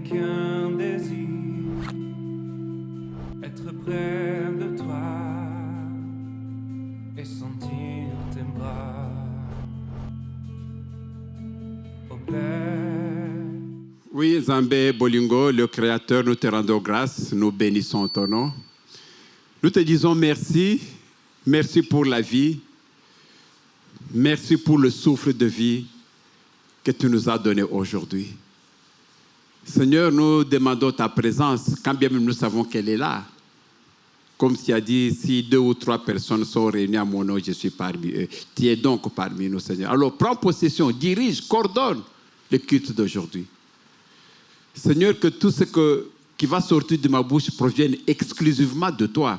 qu'un désir, être près de toi et sentir tes bras. Au Père. Oui, Zambé Bolingo, le Créateur, nous te rendons grâce, nous bénissons ton nom. Nous te disons merci, merci pour la vie, merci pour le souffle de vie que tu nous as donné aujourd'hui. Seigneur, nous demandons ta présence, quand bien même nous savons qu'elle est là. Comme tu as dit, si 2 ou 3 personnes sont réunies à mon nom, je suis parmi eux. Tu es donc parmi nous, Seigneur. Alors, prends possession, dirige, coordonne le culte d'aujourd'hui. Seigneur, que tout ce qui va sortir de ma bouche provienne exclusivement de toi.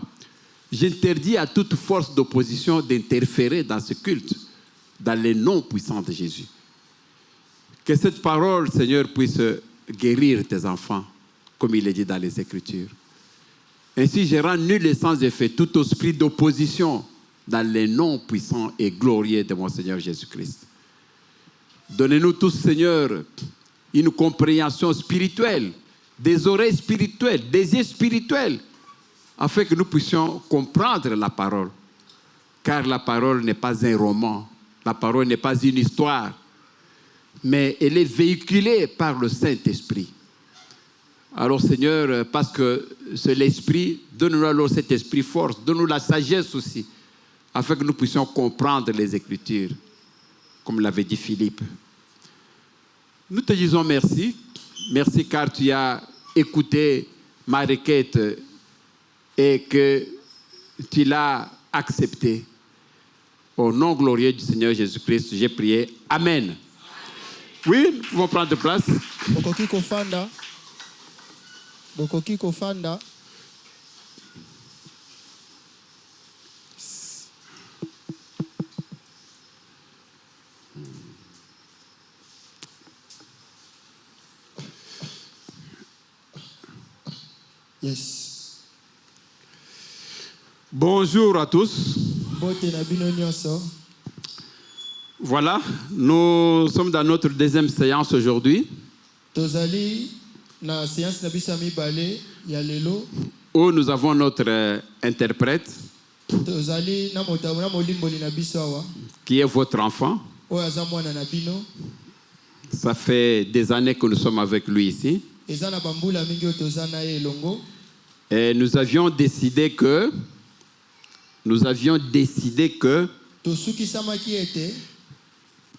J'interdis à toute force d'opposition d'interférer dans ce culte, dans les noms puissants de Jésus. Que cette parole, Seigneur, puisse guérir tes enfants, comme il est dit dans les Écritures. Ainsi, je rends nul et sans effet tout esprit d'opposition dans les noms puissants et glorieux de mon Seigneur Jésus-Christ. Donnez-nous tous, Seigneur, une compréhension spirituelle, des oreilles spirituelles, des yeux spirituels, afin que nous puissions comprendre la parole. Car la parole n'est pas un roman, la parole n'est pas une histoire, mais elle est véhiculée par le Saint-Esprit. Alors Seigneur, parce que c'est l'Esprit, donne-nous alors cet esprit force, donne-nous la sagesse aussi, afin que nous puissions comprendre les Écritures, comme l'avait dit Philippe. Nous te disons merci, merci car tu as écouté ma requête et que tu l'as acceptée. Au nom glorieux du Seigneur Jésus-Christ, j'ai prié. Amen. Oui, nous pouvons prendre place. Bokoki kofanda. Yes. Bonjour à tous. Voilà, nous sommes dans notre deuxième séance aujourd'hui. Où nous avons notre interprète qui est votre enfant. Ça fait des années que nous sommes avec lui ici. Et nous avions décidé que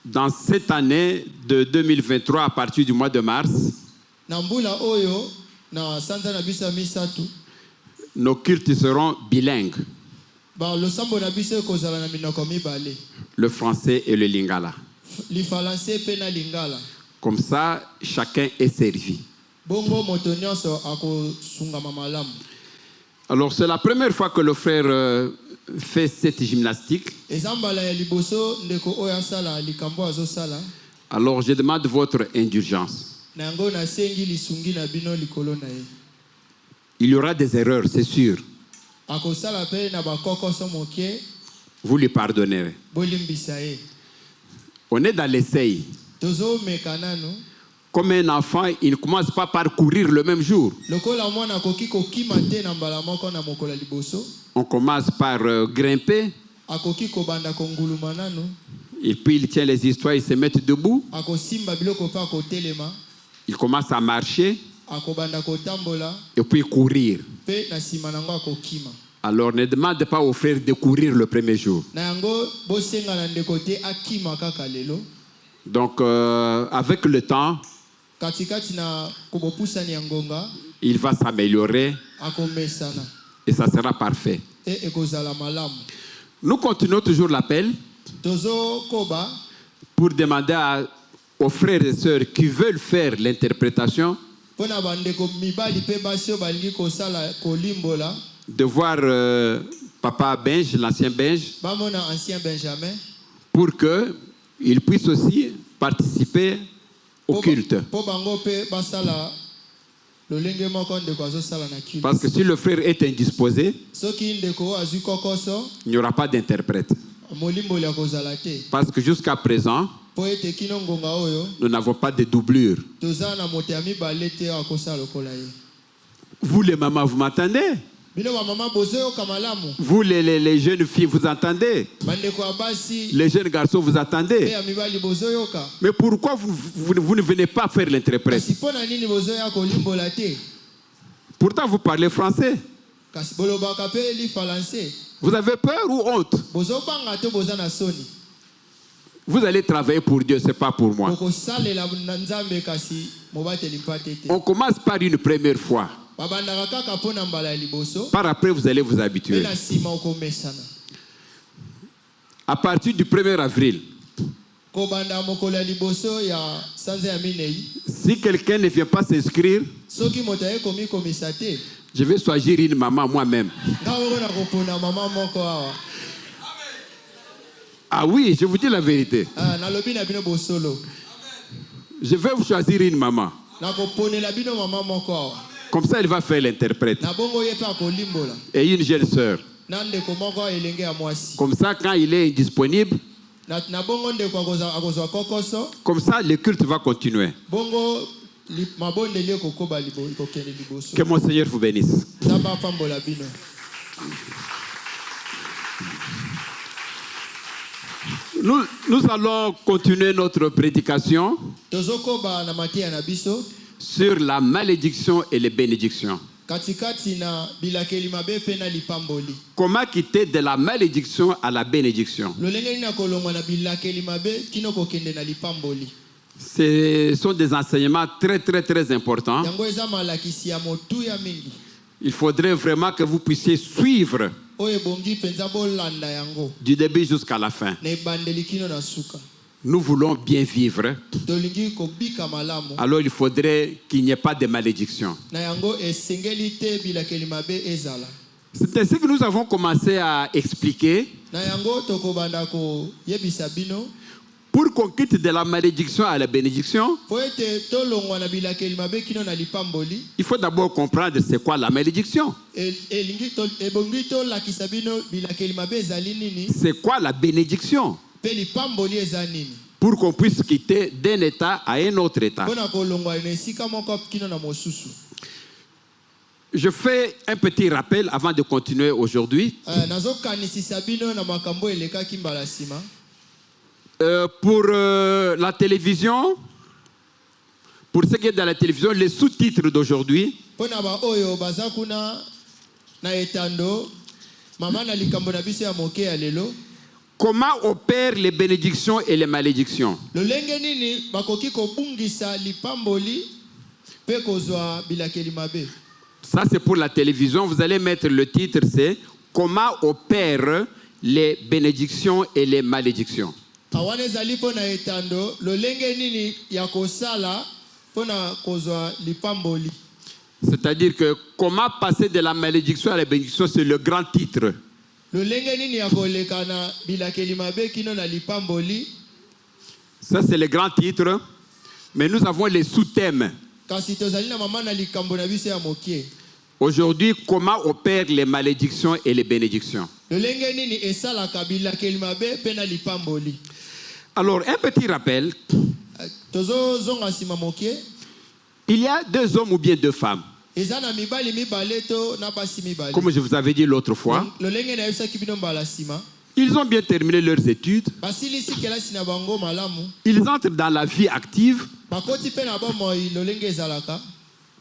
dans cette année de 2023, à partir du mois de mars, nos cultes seront bilingues. Le français et le lingala. Comme ça, chacun est servi. Alors, c'est la première fois que le frère fait cette gymnastique. Alors, je demande votre indulgence. Il y aura des erreurs, c'est sûr. Vous lui pardonnerez. On est dans l'essai. Comme un enfant, il ne commence pas par courir le même jour. On commence par grimper. Et puis il tient les histoires, il se met debout. Il commence à marcher. Et puis courir. Alors ne demande pas aux frères de courir le premier jour. Donc avec le temps, il va s'améliorer et ça sera parfait. Nous continuons toujours l'appel pour demander aux frères et sœurs qui veulent faire l'interprétation de voir Papa Benj, l'ancien Benj, pour qu'il puisse aussi participer au culte. Parce que si le frère est indisposé, il n'y aura pas d'interprète. Parce que jusqu'à présent, po ete kino ngonga oyo nous n'avons pas de doublure. toza na moto ya mibale te akosa lokola ye. Vous les mamans, vous m'entendez? Bino ba mama bozoyoka malamu. Vous les jeunes filles, vous entendez? Bandeko ya basi Les jeunes garçons, vous pe entendez? ya mibali bozoyoka. Mais pourquoi vous ne venez pas faire l'interprète? Kasi pona nini bozoya kolimbola te? Pourtant, vous parlez français. Kasi bolobaka pe li français. Vous avez peur ou honte? Bozobanga te boza na soni. Vous allez travailler pour Dieu, ce n'est pas pour moi. Boko salela na nzambe kasi mobateli mpate te. On commence par une première fois. Babandaka kaka pona mbala ya liboso. Par après, vous allez vous habituer. Pe na sima okomesana. À partir du 1er avril, Kobanda mokolo ya liboso ya sanza ya minei. si quelqu'un ne vient pas s'inscrire, Soki moto ayekomi komisa te. je vais choisir une maman moi-même. Nga oko na kopona mama moko awa. Ah oui, je vous dis la vérité. Nalobi na bino bosolo. Je vais vous choisir une maman. Na koponela bino mama moko awa. Comme ça, elle va faire l'interprète. Na bongo ye pe akolimbola. Et une jeune sœur. Na ndeko moko elenge ya mwasi. Comme ça, quand il est indisponible, Na bongo ndeko akozwa kokoso. comme ça, le culte va continuer. Bongo mabondeli ekokoba kokende liboso. Que mon Seigneur vous bénisse. Nzambe apambola bino. Nous allons continuer notre prédication Tozokoba na matia na biso. sur la malédiction et les bénédictions. Katikati na bilakeli mabe pe na lipamboli. Comment quitter de la malédiction à la bénédiction? Lolenge ni na kolongwa na bilakeli mabe kino kokende na lipamboli. Ce sont des enseignements très, très, très importants. Yango eza malakisi ya motuya mingi. Il faudrait vraiment que vous puissiez suivre Oyo ebongi penza bolanda yango. du début jusqu'à la fin. Na ebandeli kino na suka. Nous voulons bien vivre. Tolingi kobika malamu. Alors il faudrait qu'il n'y ait pas de malédiction. Na yango esengeli te bilakeli mabe ezala. C'est ainsi que nous avons commencé à expliquer. Na yango tokobanda ko yebisa bino. Pour qu'on quitte de la malédiction à la bénédiction, Po ete tolongwa na bilakeli mabe kino na lipamboli. il faut d'abord comprendre c'est quoi la malédiction. Ebongi tolakisa bino bilakeli mabe ezali nini. C'est quoi la bénédiction? Pe lipamboli eza nini. Pour qu'on puisse quitter d'un état à un autre état. Pona kolongwa na esika moko kino na mosusu. Je fais un petit rappel avant de continuer aujourd'hui. Nazokanisisa bino na makambo elekaki mbala sima. Pour la télévision, pour ce qui est dans la télévision, les sous-titres d'aujourd'hui, Pona ba oyo baza kuna na etando mama na likambo na biso ya moke ya lelo. comment opèrent les bénédictions et les malédictions. Lolenge nini bakoki kobungisa lipamboli pe kozwa bilakeli mabe. Ça c'est pour la télévision. Vous allez mettre le titre, c'est comment opèrent les bénédictions et les malédictions. Awane zali pona etando lolenge nini ya kosala pona kozwa lipamboli. C'est-à-dire que comment passer de la malédiction à la bénédiction, c'est le grand titre. Lolenge nini ya koleka na bilakeli mabe kino na lipamboli. Ça c'est le grand titre. Mais nous avons les sous-thèmes. Kasi tozali na mama na likambo na biso ya mokie. Aujourd'hui, comment opèrent les malédictions et les bénédictions. Lolenge nini esalaka bilakeli mabe pe na lipamboli. Alors, un petit rappel. Tozo zonga sima mokie. Il y a deux hommes ou bien deux femmes. Ezana mibali mibale to na basi mibali. Comme je vous avais dit l'autre fois, Lolenge na yebisa kibino mbala sima. ils ont bien terminé leurs études. Basilisi kelasi na bango malamu. Ils entrent dans la vie active. Bakoti pe na bomo lolenge ezalaka.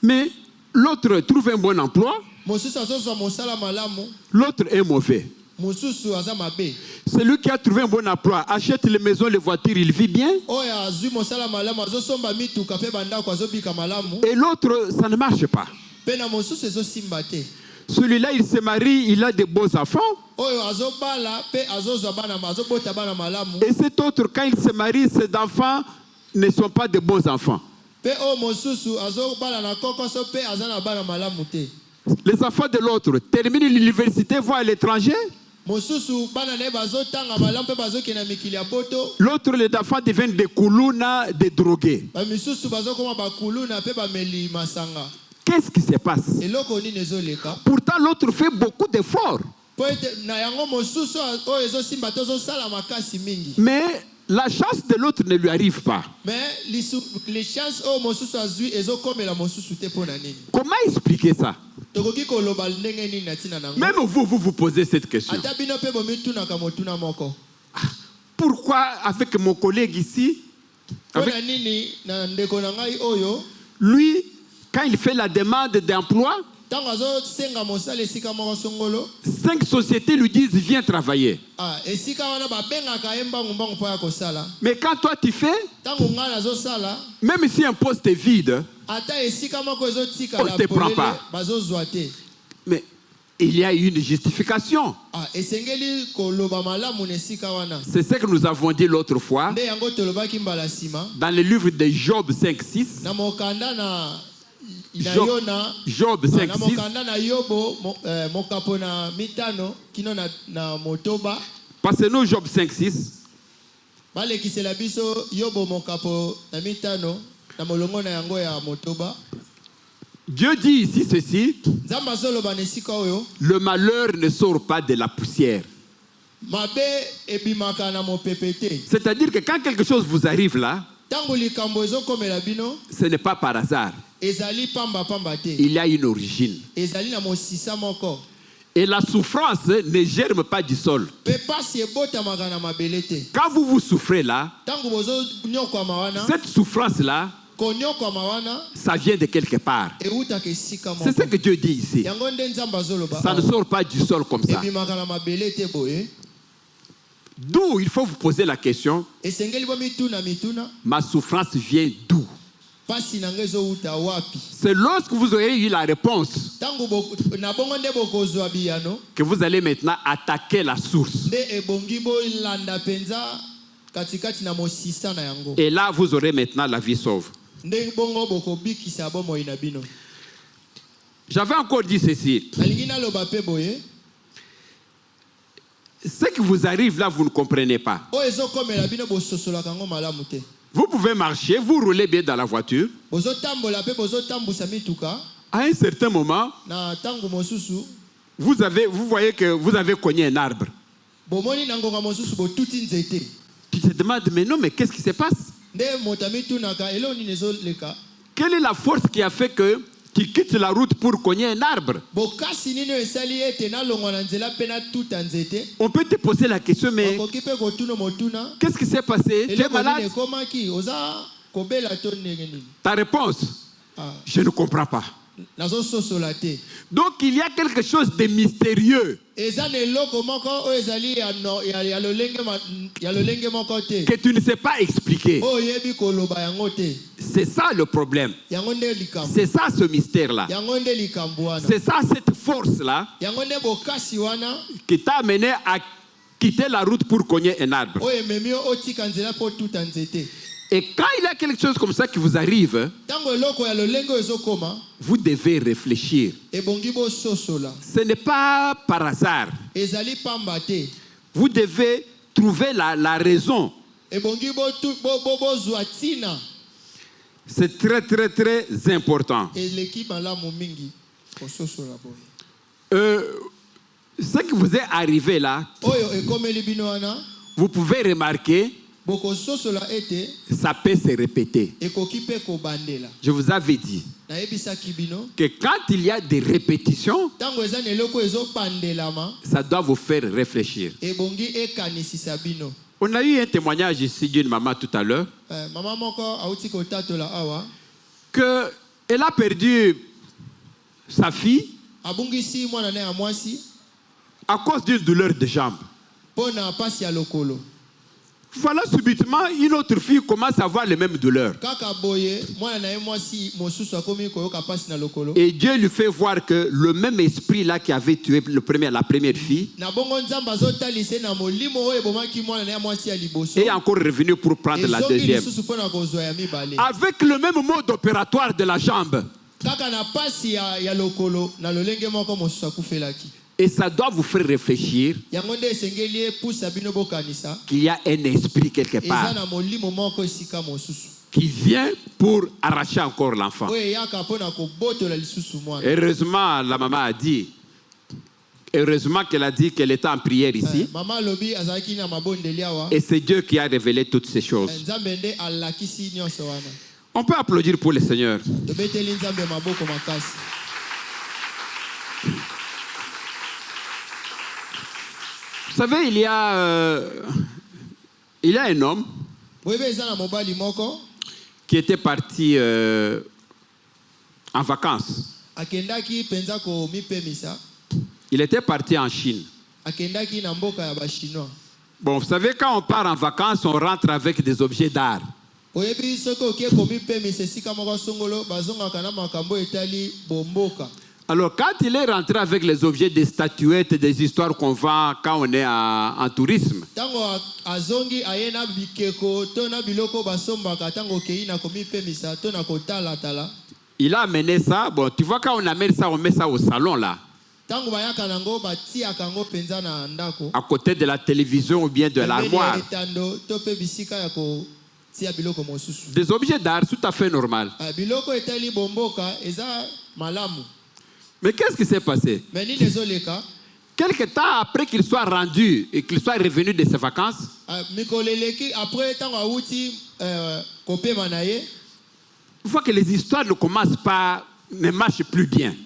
Mais l'autre trouve un bon emploi. Mosusu azozwa mosala malamu. L'autre est mauvais. Mosusu aza mabe. Celui qui a trouvé un bon emploi achète les maisons, les voitures, il vit bien. Oya azwi mosala malamu azosomba mituka pe bandako azobika malamu. Et l'autre, ça ne marche pas. Pe na mosusu ezosimba te. Celui-là, il se marie, il a des beaux enfants. Oyo azobala pe azozwa bana azobota bana malamu. Et cet autre, quand il se marie, ses enfants ne sont pas de bons enfants. Pe o mosusu azobala na kokoso pe azana bana malamu te. Les enfants de l'autre terminent l'université, vont à l'étranger. Mosusu bana ne bazotanga malamu pe bazokena mikili ya poto. L'autre, les enfants deviennent des koulouna, des drogués. Ba misusu bazokoma bakuluna pe bameli masanga. Qu'est-ce qui se passe? Eloko nini ezoleka? Pourtant, l'autre fait beaucoup d'efforts. Po ete na yango mosusu o ezosimba te ozosala makasi mingi. Mais la chance de l'autre ne lui arrive pas. Mais les chances au mosusu azui ezokomela mosusu te pona nini. Comment expliquer ça? Tokoki koloba ndenge nini na tina nango. Même vous posez cette question. Ata bino pe bomituna ka motuna moko. Pourquoi avec mon collègue ici, Pona nini na ndeko na ngai oyo, lui, quand il fait la demande d'emploi, tango azosenga mosala esika moko songolo, 5 sociétés lui disent viens travailler. esika wana babengaka ye mbangu mbangu mpo ya kosala. Mais quand toi tu fais, Tango ngai nazosala, même si un poste est vide, ata esika moko ezotika On la te prend polele pas. bazozwa te. mais il y a une justification. Esengeli koloba malamu na esika wana. C'est ce que nous avons dit l'autre fois Nde yango tolobaki mbala nsima. dans le livre de Job 5.6. Na mokanda na Job, Yona, Job na 5.6. mokanda na Yobo mokapo na mitano kino na motoba. Passez-nous Job 5.6. Balekisela biso Yobo mokapo na mitano na molongo na yango ya motoba. Dieu dit ici ceci, Nzamba zoloba na esika oyo, le malheur ne sort pas de la poussière. mabe ebimaka na mopepete. C'est-à-dire que quand quelque chose vous arrive là, Tango likambo ezokomela bino, ce n'est pas par hasard. ezali pamba pamba te. Il y a une origine. Ezali na mosisa moko. Et la souffrance ne germe pas du sol. Pe pasi ebotamaka na mabele te. Quand vous souffrez là, Tango bozo nyokwama wana, cette souffrance-là, konyokwama wana, ça vient de quelque part. eutaka esika C'est ce moko. que Dieu dit ici. Yango nde Nzamba zoloba. Ça ne sort pas du sol comme ça. Ebimaka na mabele te boye. D'où il faut vous poser la question, Esengeli bo mituna mituna, ma souffrance vient d'où? pasi na ngai ezouta wapi. C'est lorsque vous aurez eu la réponse Tango na bongo nde bokozwa biyano, que vous allez maintenant attaquer la source. nde ebongi bolanda penza katikati na mosisa na yango. Et là, vous aurez maintenant la vie sauve. Nde bongo bokobikisa bomoi na bino. J'avais encore dit ceci. Nalingi naloba pe boye, Ce qui vous arrive là, vous ne comprenez pas. o ezokomela bino bososolaka ngo malamu te. Vous pouvez marcher, vous roulez bien dans la voiture. Bozotambola pe bozotambusa mituka, À un certain moment, na tango mosusu, vous voyez que vous avez cogné un arbre. bomoni na ngonga mosusu botuti nzete. Tu te demandes, mais non, mais qu'est-ce qui se passe? Nde moto mitunaka elo nini ezoleka. Quelle est la force qui a fait que tu quittes la route pour cogner un arbre? Bokasi nini esali ete nalongwa na nzela pe natuta nzete. On peut te poser la question, mais Okoki pe kotuna motuna. qu'est-ce qui s'est passé? Tu es Eloko nini malade? ekomaki oza kobela to ndenge nini. Ta réponse, Ah, je ne comprends pas. nazososola te. Donc il y a quelque chose de mystérieux Eza na eloko moko oyo ezali ya lolenge moko te. que tu ne sais pas expliquer. Oyo yebi koloba yango te. C'est ça le problème. Yango nde likambo. C'est ça ce mystère-là. Yango nde likambo wana. C'est ça cette force-là Yango nde bokasi wana qui t'a amené à quitter la route pour cogner un arbre. oyo ememi yo otika nzela po tuta nzete. Et quand il y a quelque chose comme ça qui vous arrive, Tango eloko ya lolenge oyo ezokoma, vous devez réfléchir. ebongi bososola. Ce n'est pas par hasard. Ezali pamba te. Vous devez trouver la raison. Ebongi bozwa tina. C'est très, très, très important. Eleki malamu mingi kososola boye. Ce qui vous est arrivé là, Oyo ekomeli bino wana, vous pouvez remarquer, bokososola ete ça peut se répéter. ekoki pe kobandela. Je vous avais dit Nayebisaki bino, que quand il y a des répétitions, tango eza na eloko ezobandelama, ça doit vous faire réfléchir. ebongi ekanisisa bino. On a eu un témoignage ici d'une maman tout à l'heure, Mama moko auti kotatola awa, qu'elle a perdu sa fille abungisi mwana na ya mwasi à cause d'une douleur de jambe. pona pasi ya lokolo. Voilà, subitement, une autre fille commence à avoir les mêmes douleurs. Kaka boye mwana na ye mwasi mosusu akomi koyoka pasi na lokolo. Et Dieu lui fait voir que le même esprit là qui avait tué la première fille Na bongo nzamba zotalise na molimo oyo bomaki mwana na ya mwasi ya liboso. est encore revenu pour prendre la deuxième. Lisusu pona kozwa ya mibale. Avec le même mode opératoire de la jambe. Kaka na pasi ya lokolo na lolenge moko mosusu akufelaki. Et ça doit vous faire réfléchir Yango nde esengeli epusa bino bokanisa. qu'il y a un esprit quelque Eza part na molimo moko esika mosusu. qui vient pour arracher encore l'enfant. Oyo yaka pona kobotola lisusu mwana. Heureusement, la maman a dit Heureusement qu'elle a dit qu'elle était en prière ici. Mama lobi azaki na mabondeli awa. Et c'est Dieu qui a révélé toutes ces choses. Nzambe nde alakisi nyonso wana. On peut applaudir pour le Seigneur. Tobeteli nzambe maboko makasi. Vous savez, il y a un homme qui était parti en vacances. Il était parti en Chine. Bon, vous savez, quand on part en vacances, on rentre avec des objets d'art. Alors, quand il est rentré avec les objets des statuettes, des histoires qu'on vend quand on est en tourisme, il a amené ça. Bon, tu vois, quand on amène ça, on met ça au salon là, à côté de la télévision ou bien de l'armoire. Des objets d'art tout à fait normal. Mais qu'est-ce qui s'est passé? Quelque temps après qu'il soit rendu et qu'il soit revenu de ses vacances, il faut que les histoires ne marchent plus bien.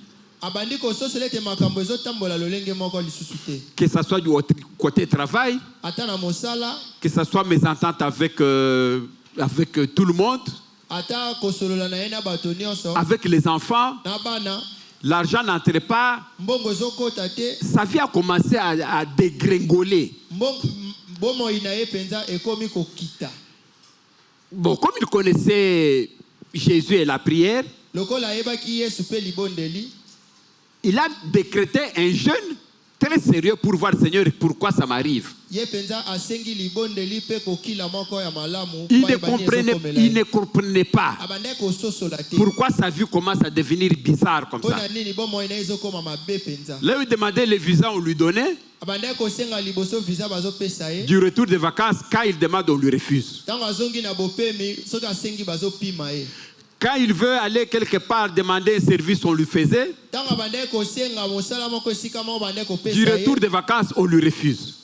Que ce soit du côté travail, que ce soit mes ententes avec tout le monde, avec les enfants. L'argent n'entrait pas. Sa vie a commencé à dégringoler. Bon, comme il connaissait Jésus et la prière, il a décrété un jeûne très sérieux pour voir, Seigneur, pourquoi ça m'arrive. Il ne comprenait pas pourquoi sa vie commence à devenir bizarre comme ça. Là, il demandait le visa, on lui donnait. Du retour de vacances, quand il demande, on lui refuse. Quand il veut aller quelque part demander un service, on lui faisait. Du retour de vacances, on lui refuse.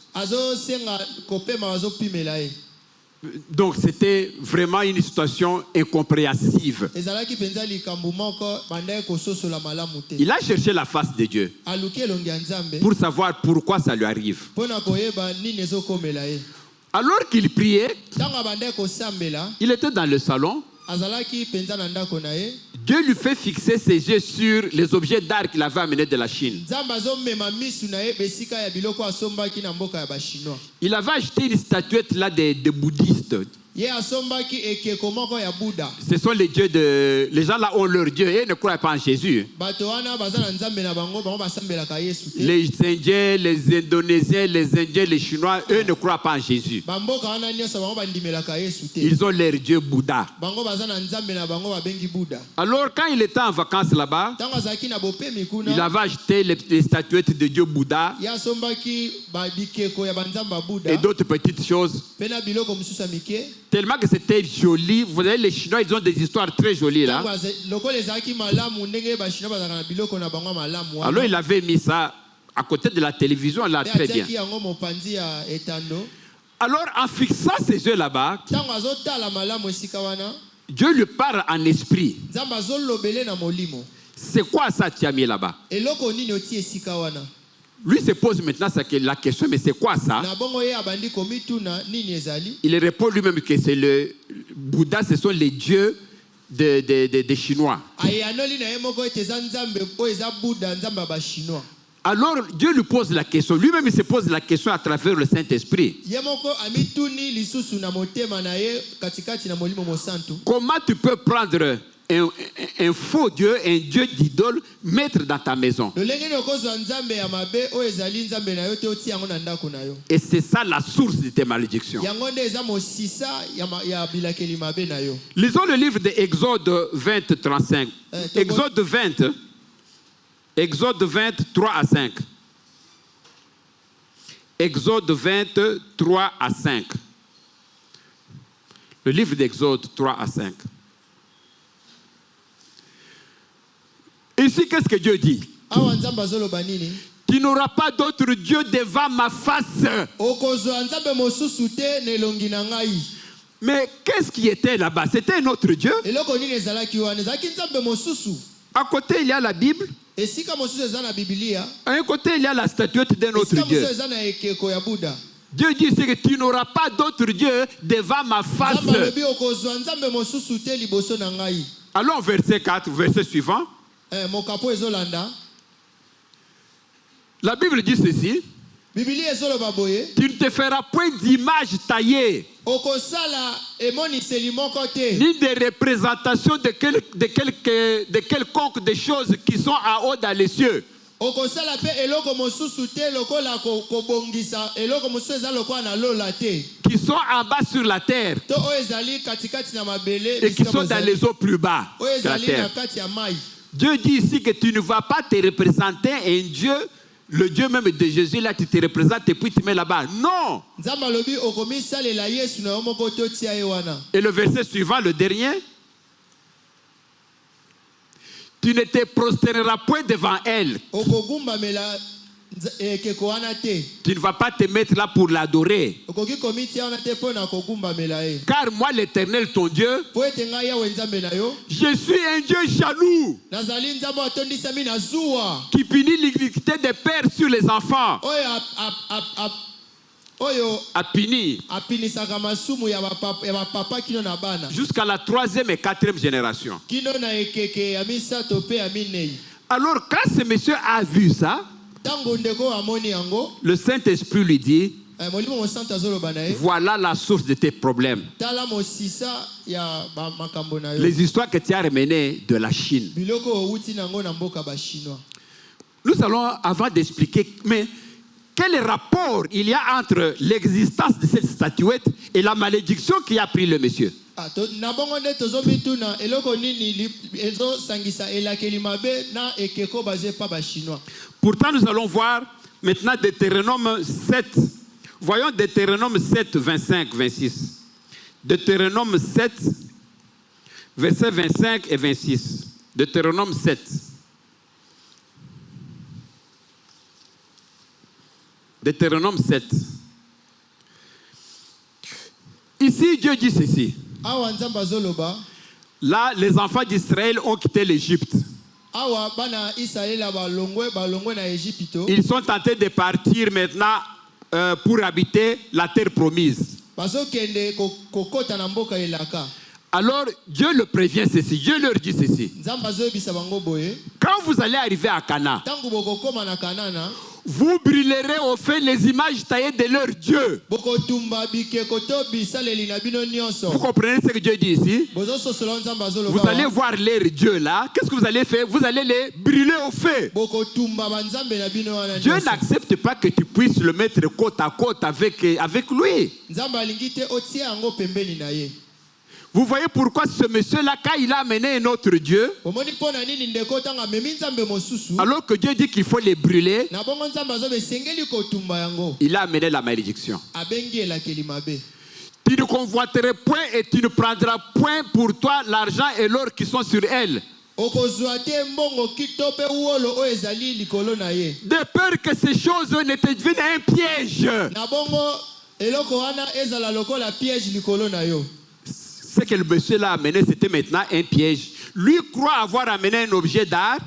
Donc c'était vraiment une situation incompréhensible. Il a cherché la face de Dieu pour savoir pourquoi ça lui arrive. Alors qu'il priait, il était dans le salon. Dieu lui fait fixer ses yeux sur les objets d'art qu'il avait amenés de la Chine. Il avait acheté une statuette là de bouddhistes. Ce sont les dieux de... Les gens là ont leur Dieu et ils ne croient pas en Jésus. Les Indiens, les Indonésiens, les Indiens, les Chinois, eux ne croient pas en Jésus. Ils ont leur Dieu Bouddha. Alors quand il était en vacances là-bas, il avait acheté les statuettes de Dieu Bouddha et d'autres petites choses. Tellement que c'était joli. Vous voyez, les Chinois, ils ont des histoires très jolies là. Alors il avait mis ça à côté de la télévision là, très bien. Alors en fixant ses yeux là-bas, Dieu lui parle en esprit. C'est quoi ça tu as mis là-bas? Lui se pose maintenant la question, mais c'est quoi ça? Il répond lui-même que c'est le Bouddha, ce sont les dieux des Chinois. Alors Dieu lui pose la question, lui-même il se pose la question à travers le Saint-Esprit. Comment tu peux prendre un faux Dieu, un Dieu d'idole, mettre dans ta maison? Et c'est ça la source de tes malédictions. Lisons le livre d'Exode 20, 35. Exode 20, 3 à 5. Exode 20, 3 à 5. Le livre d'Exode 3 à 5. Ici, qu'est-ce que Dieu dit? Tu n'auras pas d'autre Dieu devant ma face. Okozwa nzambe mosusu te na elongi na ngai. Mais qu'est-ce qui était là-bas? C'était un autre Dieu. Eloko nini ezalaki wana? Ezalaki nzambe mosusu. À côté, il y a la Bible. Esika mosusu eza na Biblia. À un côté, il y a la statuette d'un autre Esika Dieu. mosusu eza na ekeko ya Buddha. Dieu dit que tu n'auras pas d'autre Dieu devant ma face. Nzambe alobi okozwa nzambe mosusu te liboso na ngai. Allons au verset 4, verset suivant. Mokapo ezolanda. La Bible dit ceci. Biblia ezoloba boye. Tu ne te feras point d'image taillée, Okosala emoniseli moko te. ni de représentation de quelconque des choses qui sont en haut dans les cieux, Okosala pe eloko mosusu te lokola kobongisa eloko mosusu eza lokola na lola te. qui sont en bas sur la terre To oyo ezali katikati na mabele et qui sont dans les eaux plus bas oyo de la ezali na terre. kati ya mai. Dieu dit ici que tu ne vas pas te représenter un Dieu, le Dieu même de Jésus, là tu te représentes et puis tu mets là-bas. Non! Nzambe alobi okomisalela Yesu na yo moko totia ye wana. Et le verset suivant, le dernier. Tu ne te prosterneras point devant elle. Okogumbamela ekeko wana te. Tu ne vas pas te mettre là pour l'adorer. Okoki komitia wana te mpo na kogumbamela ye. Car moi, l'Éternel, ton Dieu, Po ete ngai yawe nzambe na yo. je suis un Dieu jaloux Nazali nzambe atondisami na zuwa. qui punit l'iniquité des pères sur les enfants. Oyo A punir apinisaka masumu ya bapapa kino na bana. jusqu'à la 3e et 4e génération. Kino na ekeke ya misato pe ya minei. Alors, quand ce monsieur a vu ça, Tango ndeko amoni yango. le Saint-Esprit lui dit, Molimo mosanta azoloba na ye. voilà la source de tes problèmes. Tala mosisa ya makambo na yo. Les histoires que tu as ramenées de la Chine. Biloko outi nango na mboka ba chinois. Nous allons, avant d'expliquer, mais quel rapport il y a entre l'existence de cette statuette et la malédiction qui a pris le monsieur? Na bongo nde tozomituna eloko nini ezo sangisa elakeli mabe na ekeko basé pa ba chinois. Pourtant, nous allons voir maintenant Deutéronome 7. Voyons Deutéronome 7, 25, 26. Deutéronome 7, versets 25 et 26. Deutéronome 7. Deutéronome 7. Ici, Dieu dit ceci. Awa nzamba zoloba. Là, les enfants d'Israël ont quitté l'Égypte. Awa bana Israël balongwe na Égypte. Ils sont tentés de partir maintenant pour habiter la terre promise. Bazo kende kokota na mboka elaka. Alors Dieu le prévient ceci, Dieu leur dit ceci. Nzamba zo bisa bango boye. Quand vous allez arriver à Cana, Tango boko koma na Kanana. vous brûlerez au feu les images taillées de leur Dieu. Boko tumba bikeko to bisaleli na bino nyonso. Vous comprenez ce que Dieu dit ici? Bozo sosolo nzamba zoloba. Vous allez voir leur Dieu là. Qu'est-ce que vous allez faire? Vous allez les brûler au feu. Boko tumba banzambe na bino wana. Dieu n'accepte pas que tu puisses le mettre côte à côte avec lui. Nzamba lingite otie yango pembeni na ye. Vous voyez pourquoi ce monsieur-là, quand il a amené un autre Dieu, alors que Dieu dit qu'il faut les brûler, il a amené la malédiction. Tu ne convoiteras point et tu ne prendras point pour toi l'argent et l'or qui sont sur elle. De peur que ces choses ne te deviennent un piège. Ce que le monsieur l'a amené, c'était maintenant un piège. Lui croit avoir amené un objet d'art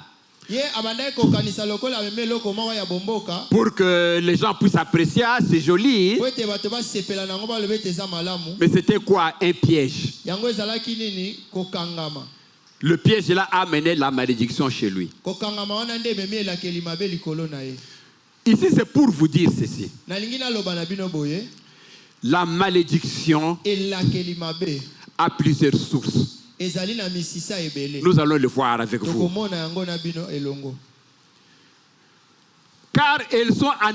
pour que les gens puissent apprécier. Ah, c'est joli. Mais c'était quoi? Un piège. Le piège là a amené la malédiction chez lui. Ici, c'est pour vous dire ceci. La malédiction a plusieurs sources. Nous allons le voir avec vous. Car elles sont en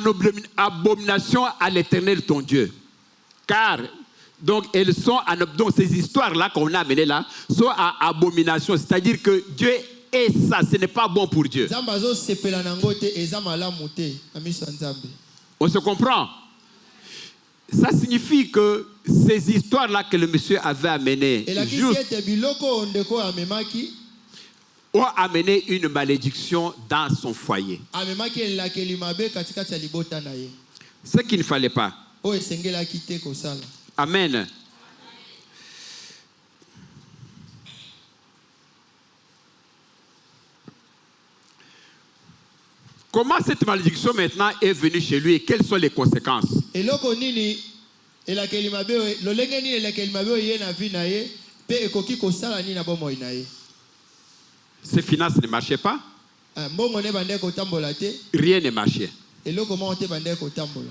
abomination à l'Éternel ton Dieu. Car, donc, elles sont donc ces histoires-là qu'on a amenées là, sont à abomination. C'est-à-dire que Dieu est ça, ce n'est pas bon pour Dieu. On se comprend? Ça signifie que ces histoires-là que le monsieur avait amenées, ont amené une malédiction dans son foyer. amemaki elakeli mabe katikati ya libota na ye Ce qu'il ne fallait pas. oyo esengelaki te kosala. Amen. Comment cette malédiction maintenant est venue chez lui et quelles sont les conséquences? eloko nini elakeli mabe oyo lolenge nini elakeli mabe oyo ye na vi na ye mpe ekoki kosala nini na bomoi na ye? Ses finances ne marchaient pas. Mbongo ne bandeki kotambola te, Rien ne marchait. eloko moko te bandeki kotambola.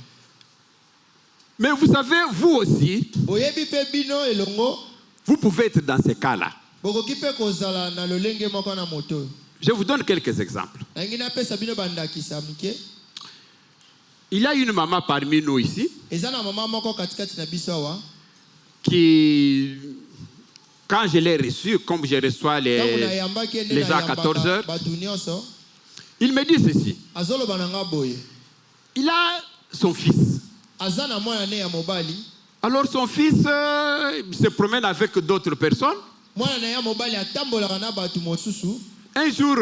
Mais vous savez, vous aussi, boyebi mpe bino elongo vous pouvez être dans ces cas-là. bokoki mpe kozala na lolenge moko na moto oyo. Je vous donne quelques exemples. nangi napesa bino bandakisa mike. Il y a une maman parmi nous ici eza na mama moko katikati na biso awa qui, quand je l'ai reçu, comme je reçois ntango les nayambaki ende gens à 14 nayambaka heures, bato nyonso il me dit ceci. azoloba na nga boye Il a son fils. aza na mwana ne ya mobali. Alors son fils se promène avec d'autres personnes. mwana na ya mobali atambolaka na bato mosusu. Un jour,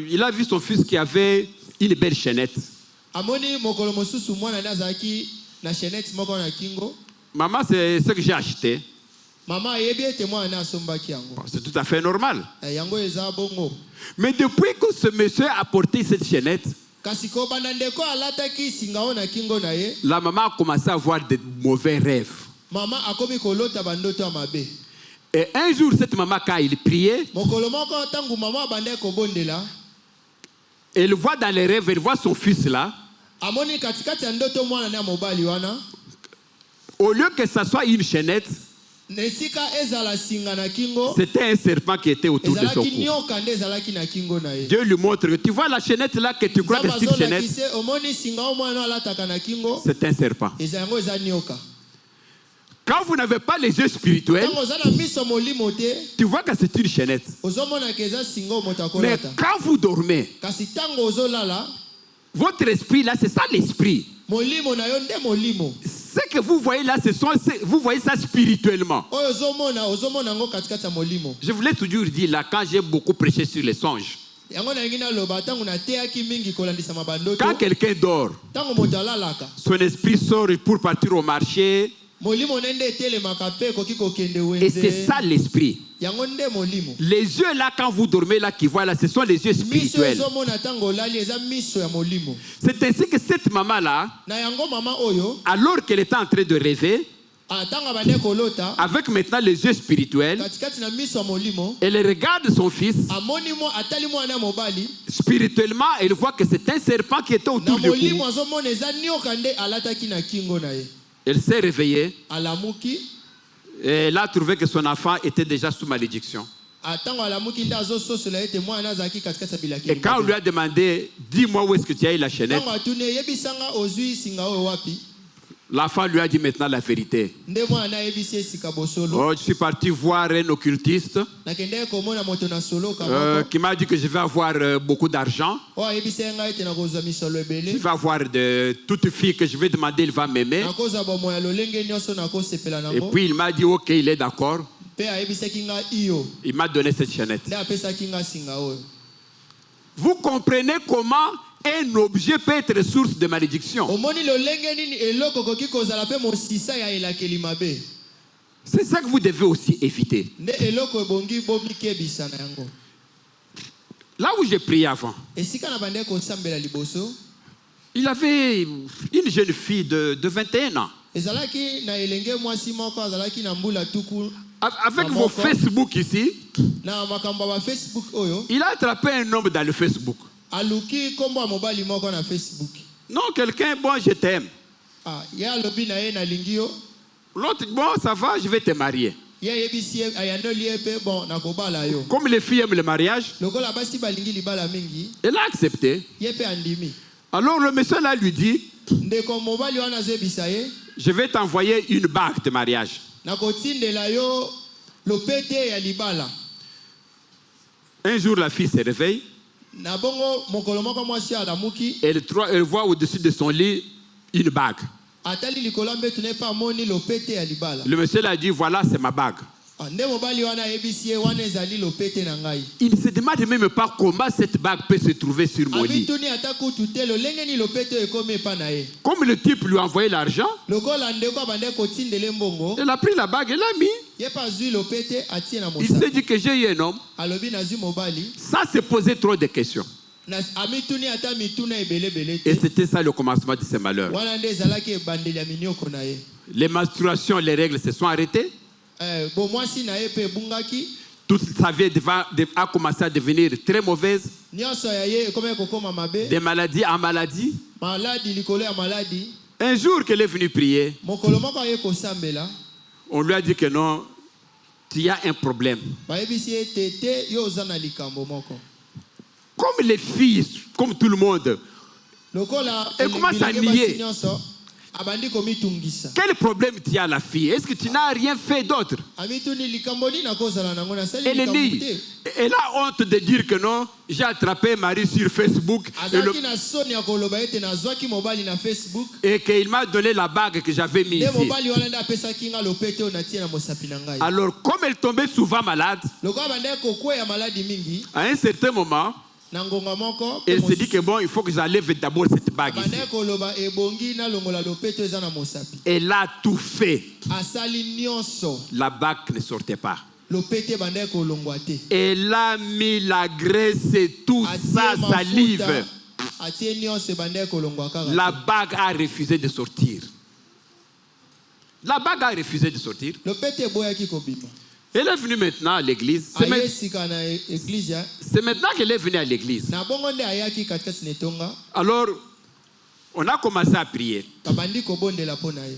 il a vu son fils qui avait une belle chaînette. amoni mokolo mosusu mwana ne azalaki na chaînette moko na kingo. Maman, c'est ce que j'ai acheté. mama ayebi ete mwana ne asombaki yango. Bon, c'est tout à fait normal. yango eza bongo. Mais depuis que ce monsieur a porté cette chaînette, kasi ko banda ndeko alataki singa oyo na kingo na ye, la maman a commencé à avoir de mauvais rêves. mama akomi kolota bandoto ya mabe. Et un jour, cette maman, quand il priait, mokolo moko ntango mama abandaki kobondela, elle voit dans les rêves, elle voit son fils là. amoni katikati ya ndoto mwana ne ya mobali wana, Au lieu que ça soit une chaînette, na esika ezala singa na kingo, c'était un serpent qui était autour de son ezalaki cou. nyoka nde ezalaki na kingo na ye. Dieu lui montre que tu vois la chaînette là que tu crois que Nzambe c'est une chaînette, azolakise omoni singa oyo mwana alataka na kingo, c'est un serpent. eza yango eza nyoka. Quand vous n'avez pas les yeux spirituels, ntango oza na miso molimo te, tu vois que c'est une chaînette. ozomonaka eza singa oyo moto Mais akolata. quand vous dormez, kasi ntango ozolala, votre esprit là, c'est ça l'esprit. molimo na yo nde molimo. Ce que vous voyez là, vous voyez ça spirituellement. oyo ozomona yango katikati ya molimo. Je voulais toujours dire là, quand j'ai beaucoup prêché sur les songes, yango nangi naloba ntango nateyaki mingi kolandisama bandoto, quand quelqu'un dort, ntango moto alalaka, son esprit sort pour partir au marché, molimo nde etelemaka mpe ekoki kokende et c'est wenze. ça l'esprit. yango nde molimo. Les yeux là, quand vous dormez là, qui voient là, ce sont les yeux miso spirituels. ezomona ntango olali eza miso ya molimo. C'est ainsi que cette maman là, na yango mama oyo alors qu'elle était en train de rêver, ntango abandeki kolota, avec maintenant les yeux spirituels, katikati na miso ya molimo, elle regarde son fils. amoni atali mwana ya mobali, Spirituellement, elle voit que c'est un serpent qui était na autour du molimo cou. azomona eza nyoka nde alataki na kingo na ye. Elle s'est réveillée alamuki, et elle a trouvé que son enfant était déjà sous malédiction. ntango alamuki nde azososola ete mwana azalaki katikati ya bilakeli. Et quand on lui a demandé, dis-moi où est-ce que tu as eu la chaînette, ntango atuni yebisanga ozwi singa oyo wapi, l'enfant lui a dit maintenant la vérité. nde mwana ayebisi esika bosolo. Oh, je suis parti voir un occultiste nakendeki komona moto na soloka moko qui m'a dit que je vais avoir beaucoup d'argent. oyo ayebisi ngai ete nakozwa misolo Je ebele, vais avoir de toute fille que je vais demander, il va m'aimer. nakozwa bomo ya lolenge nyonso nakosepela Et nango. puis il m'a dit, ok, il est d'accord. mpe ayebisaki nga iyo, Il m'a donné cette chaînette. nde apesaki nga singa oyo. Vous comprenez comment un objet peut être source de malédiction. omoni lolenge nini eloko koki kozala mpe mosisa ya elakeli mabe. C'est ça que vous devez aussi éviter. nde eloko ebongi bomikebisa na yango. Là où j'ai prié avant, esika na bandeki kosambela liboso, il avait une jeune fille de 21 ans. ezalaki na elenge mwasi moko azalaki na mbula tuku. Avec vos Facebook ici, na makambo ya Facebook oyo, il a attrapé un homme dans le Facebook. aluki kombo ya mobali moko na Facebook. Non, quelqu'un, bon, je t'aime. ye alobi na ye nalingi yo, L'autre, bon, ça va, je vais te marier. ye ayebisi ye ayandoli ye mpe bon nakobala yo. Comme les filles aiment le mariage, lokola basi balingi libala mingi, elle a accepté. ye mpe andimi. Alors le monsieur là lui dit, ndeko mobali wana azebisa ye, je vais t'envoyer une bague de mariage. nakotindela yo lopete ya libala. Un jour, la fille se réveille. na bongo mokolo moko mwasi alamuki, Elle voit au-dessus de son lit une bague. atali likolo mbetu ne pa amoni lopete ya libala. Le monsieur l'a dit, voilà, c'est ma bague. nde mobali wana ayebisi ye wana ezali lopete na ngai. Il ne se demande même pas comment cette bague peut se trouver sur mon lit. Amituni ata kutu te lolenge ni lopete ekomi epa na ye. Comme le type lui a envoyé l'argent, Lokola ndeko abande kotindele mbongo, il a pris la bague et l'a mis. ye pa zwi lopete atie na Il s'est mosapi. dit que j'ai eu un homme. Alobi nazwi mobali. Ça s'est posé trop de questions. Amituni ata mituna ebelebele te. Et c'était ça le commencement de ses malheurs. Wana nde ezalaki ebandeli ya minioko na ye. Les menstruations, les règles se sont arrêtées. Bo mwasi na ye pe ebungaki. Toute sa vie a commencé à devenir très mauvaise. Nyonso ya ye ekomi kokoma mabe. De maladie en maladie. Maladi likolo ya maladi. Un jour qu'elle est venue prier, Mokolo moko aye kosambela. on lui a dit que non, tu as un problème. Bayebisi ye tete yo oza na likambo moko. Comme les filles, comme tout le monde, Lokola elle commence à nier. nyonso abandi komitungisa. Quel problème tu as la fille? Est-ce que tu n'as rien fait d'autre? Amituni likambo ni nakozala nango na sali Elle likambo nie. te. Elle a honte de dire que non, j'ai attrapé Marie sur Facebook Azaki na soni ya koloba ete nazwaki mobali na Facebook. et qu'il m'a donné la bague que j'avais mise Nde ici. mobali wana nde apesaki nga lopete oyo natie na mosapi na ngai. Alors, comme elle tombait souvent malade, Lokola bande kokweya maladi mingi à un certain moment, na ngonga moko. elle se dit que bon, il faut que j'enlève d'abord cette bague ici. Bande koloba ebongi na longola lopete eza na mosapi. Elle a tout fait. Asali nyonso. La bague ne sortait pas. Lopete bande kolongwa te. Elle a mis la graisse et tout ça, salive. Atie nyonso bande kolongwa kaka. La bague a refusé de sortir. La bague a refusé de sortir. Lopete boyaki kobima. Elle est venue maintenant à l'église. Aye sika na église. C'est maintenant qu'elle est venue à l'église. Na bongo nde ayaki katikati netonga. Alors, on a commencé à prier. Tabandi kobondela pona ye.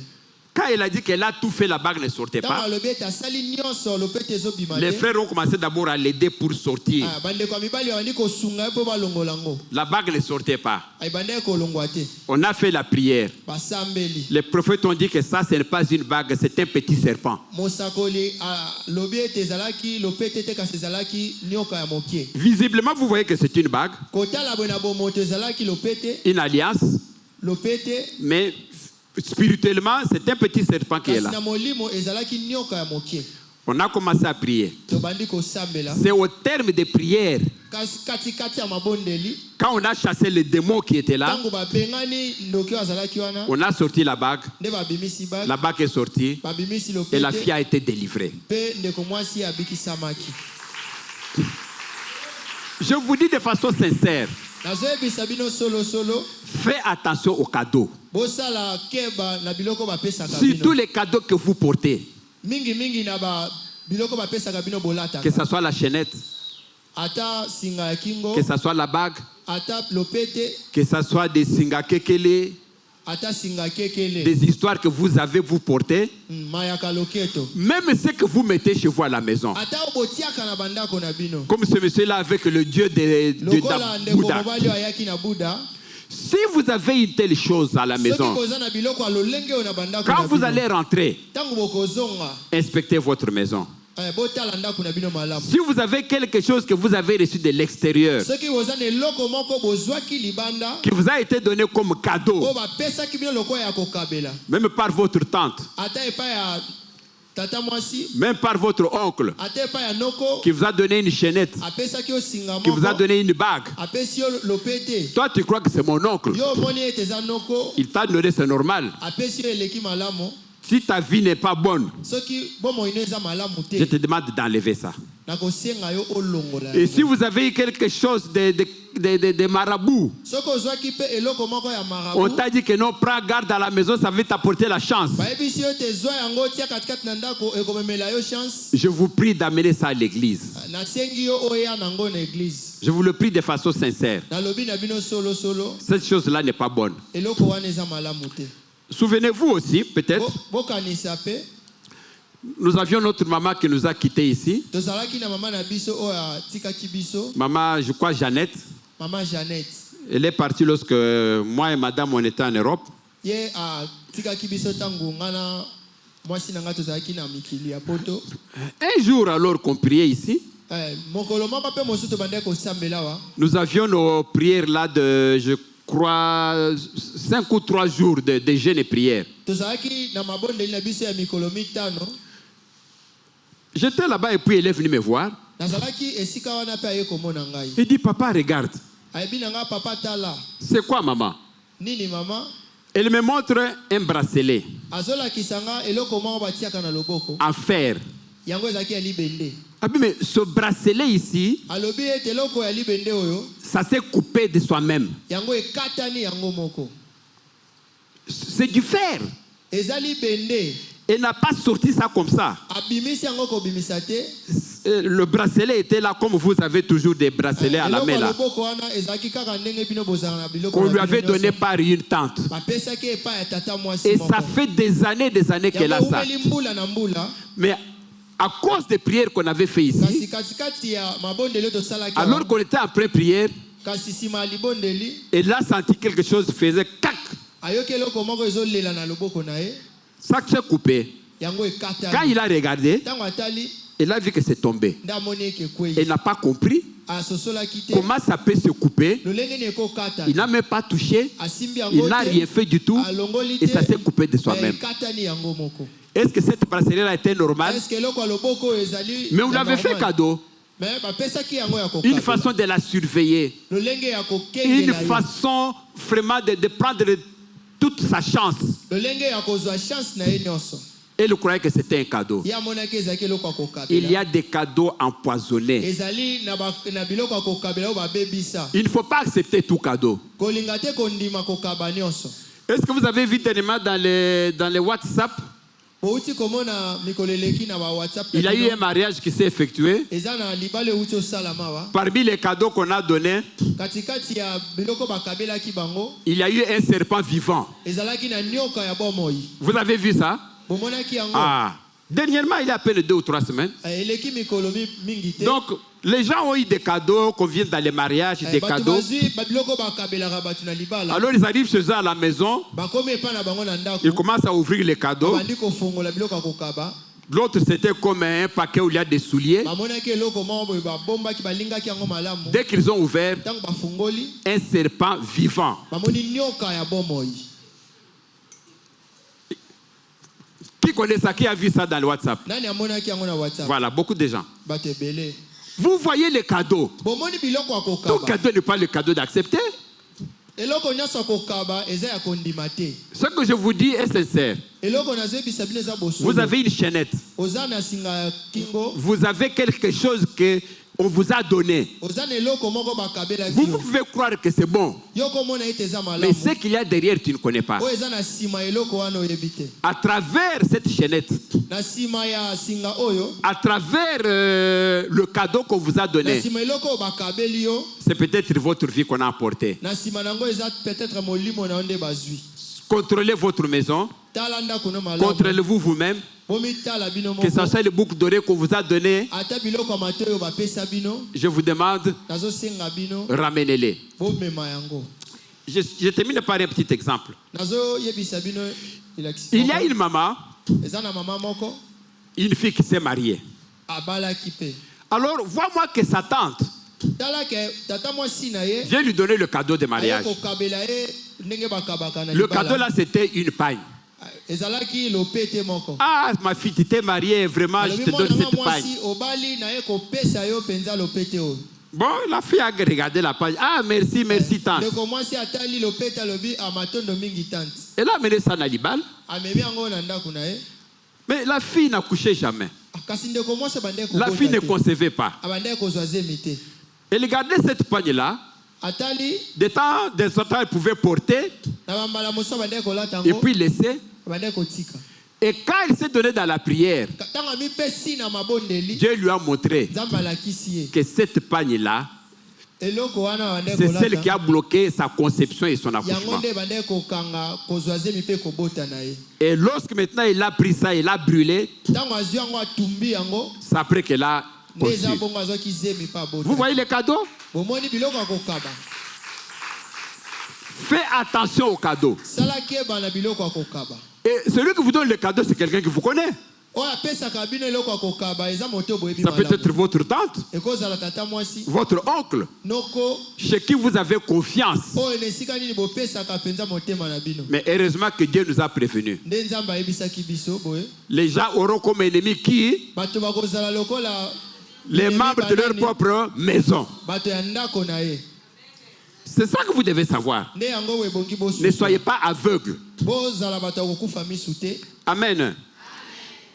Quand elle a dit qu'elle a tout fait, la bague ne sortait Tanga pas. lobete asali nyonso lopete ezobima. Les frères ont commencé d'abord à l'aider pour sortir. Bande kwa mibali bandi kosunga po balongola ngo. La bague ne sortait pas. Ay bande kolongwa te. On a fait la prière. Basambeli. Les prophètes ont dit que ça, ce n'est pas une bague, c'est un petit serpent. Mosakoli lobi ete ezalaki lopete te kasi ezalaki nyoka ya mokie. Visiblement, vous voyez que c'est une bague, Kotala bona bo moto ezalaki lopete, une alliance, lopete. mais spirituellement, c'est un petit serpent qui est Kasi là. na molimo ezalaki nyoka ya mokie. On a commencé à prier. Tobandi kosambela. C'est au terme des prières, Kasi kati ya mabondeli. quand on a chassé les démons qui étaient là, Tango babengani ndoki azalaki wana. on a sorti la bague. Nde babimisi bag. La bague est sortie Babimisi et la lopete. fille a été délivrée. Pe ndeko mwasi abikisamaki. Je vous dis de façon sincère, Nazoyebisa bino solo solo. faites attention aux cadeaux. Bosala keba na biloko bapesaka bino. Surtout les cadeaux que vous portez, Mingi na ba biloko bapesaka bino bolata. que ce soit la chaînette, Ata singa ya kingo. que ce soit la bague, Ata lopete. que ce soit des singakekele, Ata singa kekele. des histoires que vous avez vous portées, Mayaka loketo. même ce que vous mettez chez vous à la maison. Ata obotiaka na bandako na bino. Comme ce monsieur-là avec le dieu de Lokola ndeko Bouddha. mobali ayaki na Bouddha. Si vous avez une telle chose à la Soki maison, koza na biloko alolenge o na bandako quand na vous bino. allez rentrer, Tango bokozonga. inspectez votre maison. Botala ndako na bino malamu. Si vous avez quelque chose que vous avez reçu de l'extérieur, Soki koza na eloko moko bozwaki libanda. qui vous a été donné comme cadeau, O bapesaki bino loko ya kokabela. même par votre tante, Ata epa ya tata mwasi. même par votre oncle, Ata epa ya noko. qui vous a donné une chaînette, Apesaki yo singa qui vous a moko. donné une bague. Apesi yo lopete. Toi, tu crois que c'est mon oncle. Yo moni ete eza noko. Il t'a donné, c'est normal. Apesi yo eleki malamu. Si ta vie n'est pas bonne, Soki bomoi no eza malamu je te. te demande d'enlever ça. Nakosenga yo olongola. Et si vous avez quelque chose de marabout, Soki ozwaki pe eloko moko ya on marabu. t'a dit que non, prends garde à la maison, ça va t'apporter la chance. Bayebisi yo te zwa yango tia katikati na ndako ekomemela yo chance. Je vous prie d'amener ça à l'église. Nasengi yo oya nango na église. Je vous le prie de façon sincère. Nalobi na bino solo solo. Cette chose-là n'est pas bonne. Eloko wana eza malamu te. Souvenez-vous aussi, peut-être, Bokanisa pe. nous avions notre maman qui nous a quittés ici. Tozalaki na mama na biso oya tikaki biso. Maman, je crois, Jeannette. Mama Jeannette. Elle est partie lorsque moi et madame, on était en Europe. Ye a tikaki biso tango ngana mwasi na nga tozalaki na mikili ya poto. Un jour, alors qu'on priait ici, Mokolo moko pe mosusu tobandaki kosambela wa. nous avions nos prières là de, je crois, 5 ou 3 jours de jeûne et prière. Tozalaki na mabondeli na biso ya mikolo mitano. J'étais là-bas et puis il est venu me voir. Nazalaki esika wana pe aye komona ngai. Il dit, papa, regarde. Ayebi na nga papa tala. C'est quoi, maman? Nini mama? Elle me montre un bracelet Azola kisanga eloko moko batiaka na loboko. en fer. Yango ezaki ya libende. Ah, mais ce bracelet ici, Alobi ete eloko ya libende oyo. ça s'est coupé de soi-même. Yango ekatani yango moko. C'est du fer. Ezali bende. Elle n'a pas sorti ça comme ça. Abimisi yango ko bimisate. Le bracelet était là comme vous avez toujours des bracelets à la main là. Qu'on lui avait donné par une tante. Et ça fait des années qu'elle a ça. Mais à cause des prières qu'on avait fait ici, alors qu'on était en pré-prière, elle a senti quelque chose faisait cac. Ça s'est coupé. Quand il a regardé, il a vu que c'est tombé. Il n'a pas compris comment ça peut se couper. Il n'a même pas touché. Il n'a rien fait du tout. Et ça s'est coupé de soi-même. Est-ce que cette bracelet-là était normale? Mais on lui avait fait cadeau. Une façon de la surveiller. Une façon vraiment de prendre toute sa chance. Elle croyait que c'était un cadeau. Il y a des cadeaux empoisonnés. Il ne faut pas accepter tout cadeau. Est-ce que vous avez vu dernièrement dans les WhatsApp? Il y a eu un mariage qui s'est effectué. Parmi les cadeaux qu'on a donnés, il y a eu un serpent vivant. Vous avez vu ça? Ah, dernièrement, il y a à peine 2 ou 3 semaines. Donc, les gens ont eu des cadeaux qu'on vient dans les mariages, des cadeaux. Alors, ils arrivent chez eux à la maison. Ils commencent à ouvrir les cadeaux. L'autre, c'était comme un paquet où il y a des souliers. Dès qu'ils ont ouvert, un serpent vivant. Qui connaît ça? Qui a vu ça dans le WhatsApp? Voilà, beaucoup de gens. Vous voyez les cadeaux. Tout cadeau n'est pas le cadeau d'accepter. Ce que je vous dis est sincère. Vous avez une chaînette. Vous avez quelque chose que on vous a donné. Vous pouvez croire que c'est bon. Mais ce qu'il y a derrière, tu ne connais pas. À travers cette chaînette, à travers le cadeau qu'on vous a donné, c'est peut-être votre vie qu'on a apportée. Contrôlez votre maison. Contrôlez-vous vous-même. Que ça soit le boucle doré qu'on vous a donné. Je vous demande, ramenez-les. Je termine par un petit exemple. Il y a une maman, une fille qui s'est mariée. Alors, vois-moi que sa tante vient lui donner le cadeau de mariage. Le cadeau là, c'était une paille. Ah, ma fille, tu t'es mariée, vraiment, je te donne cette paille. Bon, la fille a regardé la paille. Ah, merci, merci, tante. Elle a amené ça dans l'ibal. Mais la fille n'a couché jamais. La fille ne concevait pas. Elle gardait cette paille-là. De temps en temps, elle pouvait porter et puis laisser. Et quand elle s'est donnée dans la prière, Dieu lui a montré que cette paille-là, c'est celle qui a bloqué sa conception et son accouchement. Et lorsque maintenant il a pris ça, il a brûlé, c'est après qu'elle a conçu. Vous voyez les cadeaux? Fais attention aux cadeaux. Et celui qui vous donne le cadeau, c'est quelqu'un que vous connaissez. oyo apesaka bino eloko ya kokaba eza moto boyebi Ça peut malamu. être votre tante, Ekozala tata mwasi votre oncle, noko chez qui vous avez confiance. oyo na esika nini bopesaka mpenza motema na bino. Mais heureusement que Dieu nous a prévenus. Nde nzambe ayebisaki biso boye Les gens auront comme ennemis qui? bato bakozala lokola Les ennemis membres de leur banani, propre maison. bato ya ndako na ye. C'est ça que vous devez savoir. Nde yango oyo ebongi Ne bosusu soyez pas aveugles. bozala bato ya kokufa misu te. Amen.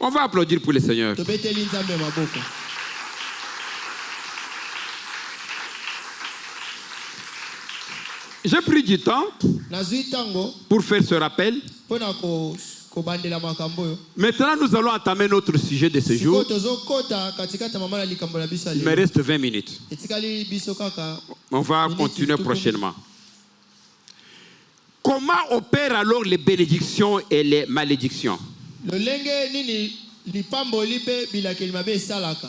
On va applaudir pour le Seigneur. Tobeteli nzambe maboko. J'ai pris du temps Nazwi tango pour faire ce rappel. mpona kobandela makambo oyo. Maintenant, nous allons entamer notre sujet de ce Sikoyo jour. tozokota katikati ya mama na likambo na biso ya Il me lelo. reste 20 minutes. Etikali biso kaka. On va Minutes, continuer tout prochainement. Comment opèrent alors les bénédictions et les malédictions? Lolenge nini lipamboli mpe bilakeli mabe esalaka.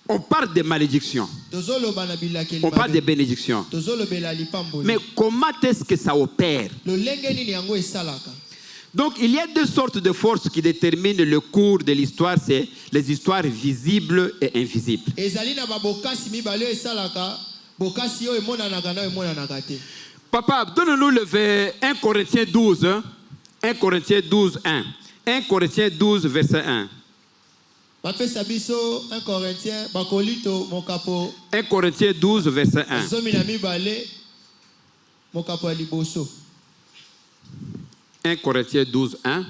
On parle de malédictions. Tozoloba na bilakeli On parle de mabe. bénédictions. Tozolobela lipamboli. Mais comment est-ce que ça opère? Lolenge nini yango esalaka. Donc, il y a deux sortes de forces qui déterminent le cours de l'histoire. C'est les histoires visibles et invisibles. Ezali na babokasi mibale oyo esalaka. Bokasi oyo emonanaka na oyo emonanaka te. Papa, donne-nous le 1 Corinthiens 12. 1 Corinthiens 12, 1. 1 Corinthiens 12, verset 1. Bapesa biso 1 Corinthiens bakolito mokapo 1 Corinthiens 12, verset 1. zomi na mibale mokapo ya liboso. 1 Corinthiens 12, 1.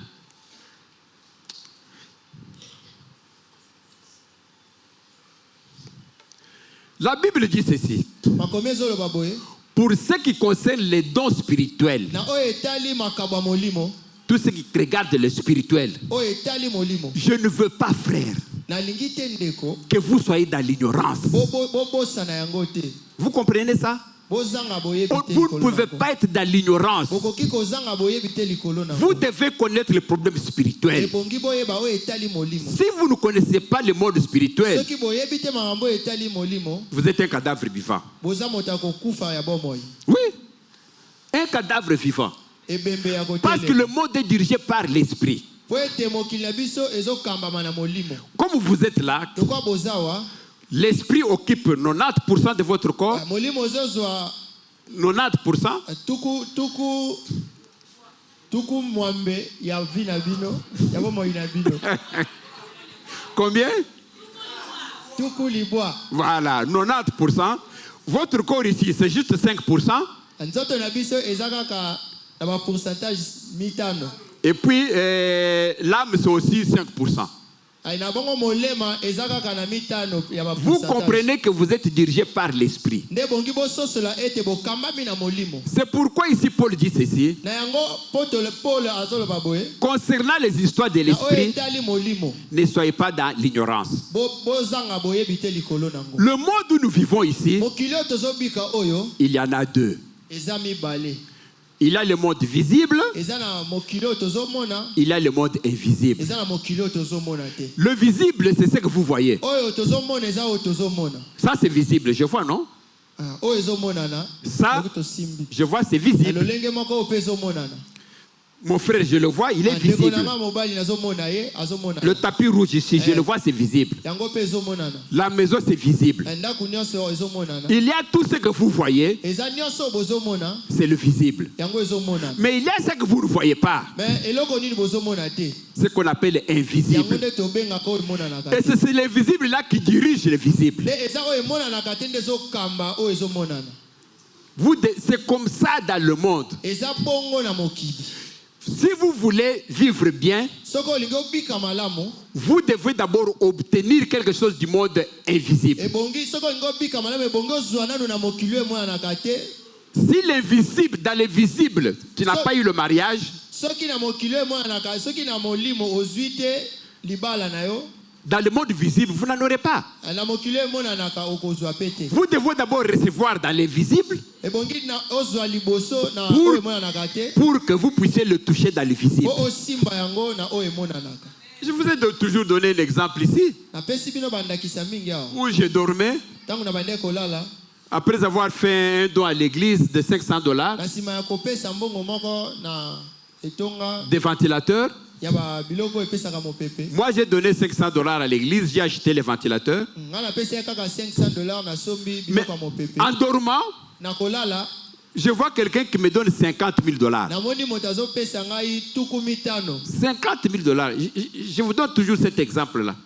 La Bible dit ceci. Makomi ezoloba boye. Pour ce qui concerne les dons spirituels, Na oyo etali makabo ya molimo. tout ce qui regarde le spirituel, Oyo etali molimo. je ne veux pas, frère, Nalingi te ndeko. que vous soyez dans l'ignorance. Bobosana yango te. Vous comprenez ça? Bozanga boyebi te Vous ne likolo pouvez nango. pas être dans l'ignorance. Bokoki kozanga boyebi te likolo nango. Vous devez connaître les problèmes spirituels. Ebongi boyeba oyo etali molimo. Si vous ne connaissez pas le monde spirituel, Soki boyebi te makambo oyo etali molimo. vous êtes un cadavre vivant. Boza moto ya kokufa ya bomoi. Oui, un cadavre vivant. Ebembe ya Parce que kotele. le monde est dirigé par l'esprit. Po ete mokili na biso ezokambama na molimo. Comme vous êtes là, Lokwa bozawa. l'esprit occupe 90% de votre corps. Molimo ozozwa 90%. tuku mwambe ya vi na bino ya bomoi na bino. Combien? Tuku libwa. Voilà, 90%. Votre corps ici, c'est juste 5%. Nzoto na biso eza kaka na ba pourcentage mitano. Et puis, l'âme, c'est aussi 5%. Ay na bongo molema eza kaka na mitano ya ba Vous pourcentage. comprenez que vous êtes dirigé par l'esprit. Nde bongi bososola ete bokambami na molimo. C'est pourquoi ici Paul dit ceci. Na yango Paul azoloba boye. Concernant les histoires de Na oyo l'esprit, etali molimo. ne soyez pas dans l'ignorance. Bozanga boyebi te likolo nango. Le monde où nous vivons ici, Mokili oyo tozobika oyo il y en a deux. eza mibale. Il y a le monde visible, Eza na mokili oyo tozomona. il y a le monde invisible. Eza na mokili oyo tozomona te. Le visible, c'est ce que vous voyez. Oyo tozomona eza oyo tozomona. Ça, c'est visible. Je vois, non? Oyo ezomonana. Ça, Oyo tosimbi. je vois, c'est visible. Lolenge moko oyo pe ezomonana. Mon frère, je le vois, il est Ndeko visible. nanga mobali nazomona ye azomona. Le tapis rouge ici, je le vois, c'est visible. Yango pe ezomonana. La maison, c'est visible. Ndako nyonso oyo ezomonana. Il y a tout ce que vous voyez, Eza nyonso bozomona. c'est le visible. Yango ezomonana. Mais il y a ce que vous ne voyez pas, Mais eloko nini bozomona te. ce qu'on appelle Yango invisible. nde tobengaka oyo emonanaka Et te. c'est l'invisible là qui dirige le visible. Nde eza oyo emonanaka te nde ezokamba oyo ezomonana. C'est comme ça dans le monde. Eza bongo na mokili. Si vous voulez vivre bien, Soko olingi obika malamu. vous devez d'abord obtenir quelque chose du monde invisible. Ebongi soko olingi obika malamu ebongi ozwa nanu na mokili oyo emonanaka te. Si l'invisible, dans le visible, tu n'as pas eu le mariage, Soki na mokili oyo emonanaka, soki na molimo ozwi te libala na yo. dans le monde visible, vous n'en aurez pas. Na mokili oyo emonanaka okozwa pe te. Vous devez d'abord recevoir dans l'invisible Ebongi na ozwa liboso na Pour- oyo emonanaka te. pour que vous puissiez le toucher dans le visible. Po osimba yango na oyo emonanaka. Je vous ai toujours donné un exemple ici, Napesi bino bandakisa mingi awa. où je dormais, Tango na bande kolala, après avoir fait un don à l'église de $500, na sima ya kopesa mbongo moko na etonga des ventilateurs, ya ba biloko epesaka mopepe. Moi, j'ai donné $500 à l'église, j'ai acheté les ventilateurs. Nga na pesa kaka $500 na sombi Mais biloko ya mopepe. en dormant, Na kolala je vois quelqu'un qui me donne $50,000. na moni moto azopesa ngai tuku mitano. $50,000. Je vous donne toujours cet exemple-là.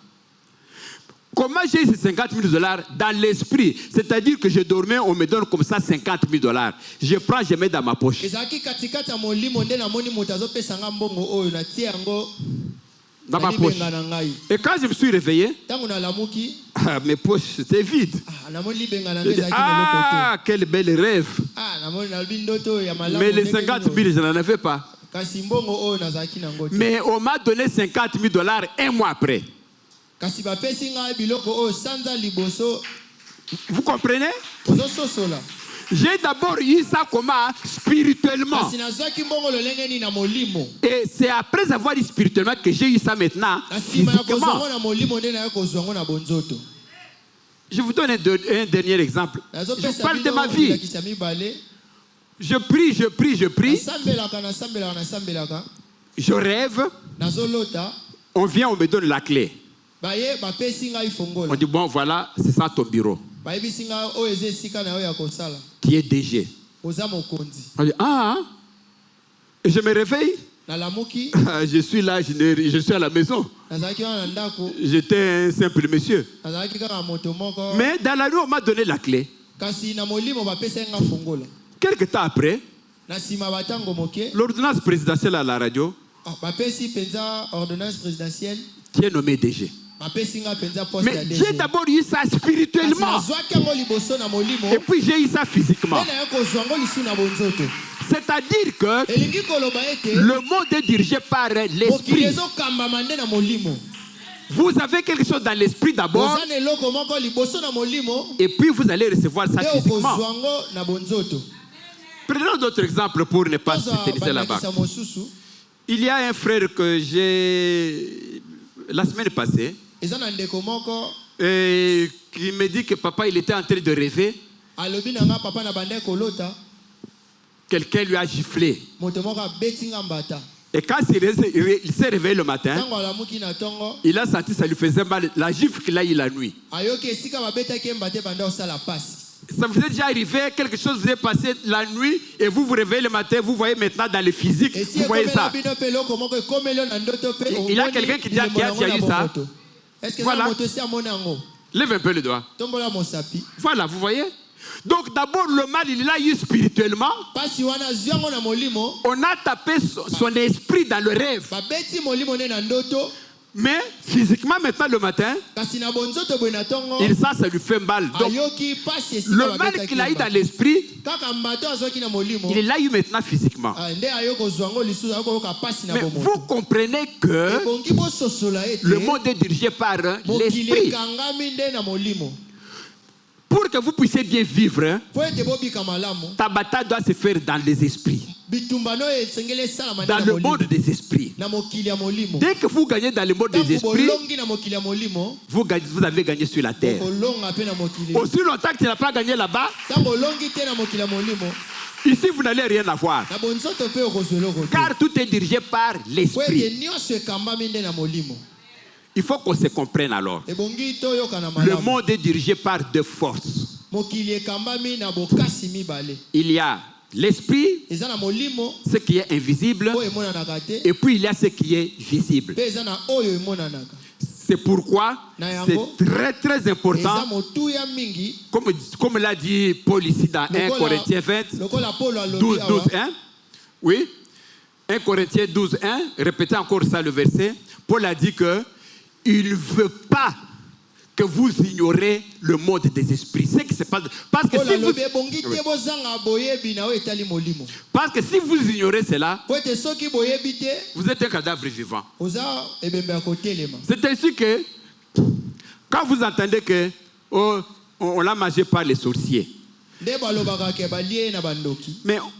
Comment j'ai eu ces $50,000 dans l'esprit? C'est-à-dire que je dormais, on me donne comme ça $50,000. Je prends, je mets dans ma poche. Ezaki katikati ya molimo nde na moni moto azopesa nga mbongo oyo na tie yango Dans ma poche. na ngai. Et quand je me suis réveillé, Tango na lamuki mes poches étaient vides. na moni libenga na Je ngai dis, ezaki meloko te. quel bel rêve. Na moni na bindoto ya malamu. Mais les 50,000, je n'en avais pas. Kasi mbongo oyo nazaki nango te. Mais on m'a donné $50,000 un mois après. Kasi bapesi ngai biloko oyo sanza liboso Vous comprenez? ozososola. J'ai d'abord eu ça comment? Spirituellement. Kasi nazwaki mbongo lolenge nini na molimo. Et c'est après avoir eu spirituellement que j'ai eu ça maintenant. Na nsima ya kozwa Physiquement. ngo na molimo nde naye kozwa ngo na bonzoto. Je vous donne un dernier exemple. Je Nazopesa parle de bino ma vie. bilakisa mibale. Je prie. Nasambelaka. Je rêve. Nazolota. On vient, on me donne la clé. Baye bapesi ngai On fongola. dit, bon, voilà, c'est ça ton bureau. Bayebisi ngai oyo eza esika na yo ya kosala. Qui est DG. Oza mokonzi. On dit, Et je me réveille. Nalamuki. Je suis là, je suis à la maison. Nazalaki wana ndako. J'étais un simple monsieur. Nazalaki kaka moto moko. Mais dans la nuit, on m'a donné la clé. Kasi na molimo bapesi ngai fongola. Quelque temps après, Na sima batango moke. l'ordonnance présidentielle à la radio, Bapesi penza ordonnance présidentielle. qui est nommé DG. Bapesi ngai penza poste ya Mais DG. j'ai d'abord eu ça Kasi spirituellement. nazwaki yango liboso na molimo. Et puis j'ai eu ça physiquement. Nde naye kozwa ngo lisu na bonzoto. C'est-à-dire que Elingi koloba ete. le monde est dirigé par Mokili l'esprit. ezokambama nde na molimo. Vous avez quelque chose dans l'esprit d'abord, Oza na eloko moko liboso na molimo. et puis vous allez recevoir ça Nde physiquement. okozwa ngo na bonzoto. Prenons d'autres exemples pour ne pas Tozwa s'éterniser là-bas. balakisa mosusu. Il y a un frère que j'ai la semaine passée Eza na ndeko moko. qui me dit que papa il était en train de rêver. Alobi na nga papa na bande kolota. Quelqu'un lui a giflé. Moto moko abeti nga mbata. Et quand il s'est réveillé le matin, Tango alamuki na tongo. il a senti ça lui faisait mal. La gifle qu'il a eu la nuit. Ayoki esika babetaki mbate banda osala pasi. Ça vous est déjà arrivé, quelque chose vous est passé la nuit et vous vous réveillez le matin, vous voyez maintenant dans le physique, vous voyez ça. Il y a quelqu'un qui a déjà eu ça. Voilà. Lève un peu le doigt. Voilà, vous voyez. Donc d'abord le mal il l'a eu spirituellement. On a tapé son esprit dans le rêve. Mais physiquement maintenant le matin, il sent ça lui fait mal. Donc le mal qu'il a eu dans l'esprit, il l'a eu maintenant physiquement. Mais vous comprenez que le monde est dirigé par l'esprit. Pour que vous puissiez bien vivre, ta bataille doit se faire dans les esprits. Dans le monde des esprits. Dès que vous gagnez dans le monde des esprits, vous avez gagné sur la terre. Aussi longtemps que tu n'as pas gagné là-bas, ici vous n'allez rien avoir. Car tout est dirigé par l'esprit. Il faut qu'on se comprenne alors. Le monde est dirigé par deux forces. Il y a l'esprit, ce qui est invisible, et puis il y a ce qui est visible. C'est pourquoi c'est très très important, comme l'a dit Paul ici dans 1 Corinthiens 20, 12, 1. Oui, 1 Corinthiens 12, 1, répétez encore ça le verset. Paul a dit que il ne veut pas que vous ignorez le monde des esprits. C'est que c'est pas parce que si vous ignorez cela, vous êtes un cadavre vivant. C'est ainsi que quand vous entendez que on l'a mangé par les sorciers. Mais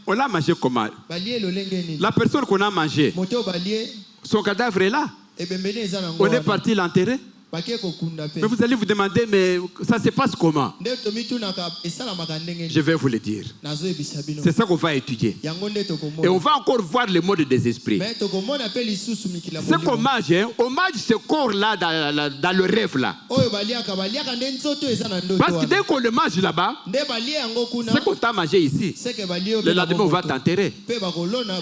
on l'a mangé comment? La personne qu'on a mangé, son cadavre est là. On est parti l'enterrer. bake kokunda pe Mais vous allez vous demander, mais ça se passe comment? nde tomitunaka esalamaka ndenge Je vais vous le dire. nazoyebisa bino C'est ça qu'on va étudier. yango nde Et on tokomona va encore voir le mode des esprits. mais tokomona pe lisusu mikila Ce qu'on mange, hein, on mange ce corps-là dans le rêve là. oyo baliaka nde nzoto eza na ndoto Parce que dès wana qu'on le mange là-bas, nde balia yango kuna ce qu'on t'a mangé ici, seke balia le lendemain on va t'enterrer. pe bakolona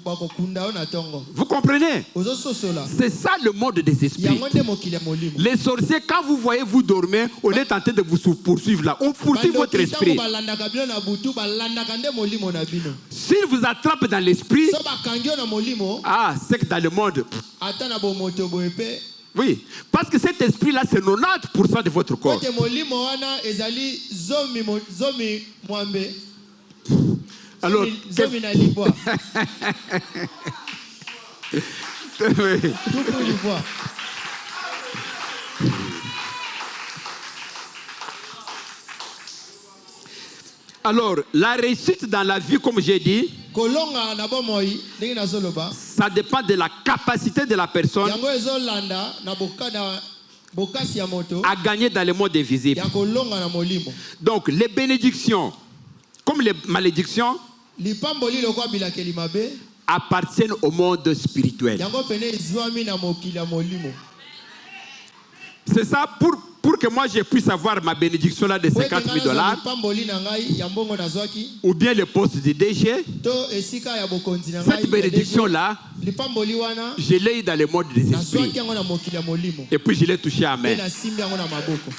bakokunda yo na tongo Vous comprenez? ozososola C'est ça le monde des esprits. yango nde mokili ya molimo Les sorciers, quand vous voyez vous dormir, on est en train de vous poursuivre là. On poursuit votre Bandoki esprit. ntango balandaka bino na butu balandaka nde molimo na bino S'ils vous attrapent dans l'esprit, so bakangi yo na molimo ah, c'est que dans le monde, ata na bomoto boye pe oui, parce que cet esprit-là, c'est 90% de votre corps. kote molimo wana ezali zomi mwambe Alors, zomi na libwa tupu libwa alors, la réussite dans la vie, comme j'ai dit, kolonga na bomoi ndenge nazoloba ça dépend de la capacité de la personne yango ezolanda na bokasi ya moto à gagner dans le monde invisible. ya kolonga na molimo Donc, les bénédictions, comme les malédictions, lipamboli lokwa bilakeli mabe appartiennent au monde spirituel. yango pene ezwami na mokili ya molimo C'est ça pour que moi je puisse avoir ma bénédiction là de $50,000 lipamboli na ngai ya mbongo nazwaki ou bien le poste de DG. to esika ya bokonzi na ngai Cette bénédiction là, lipamboli wana je l'ai eu dans le monde des nazwaki esprits. yango na mokili ya molimo Et puis je l'ai touché à pe main. nasimbi yango na maboko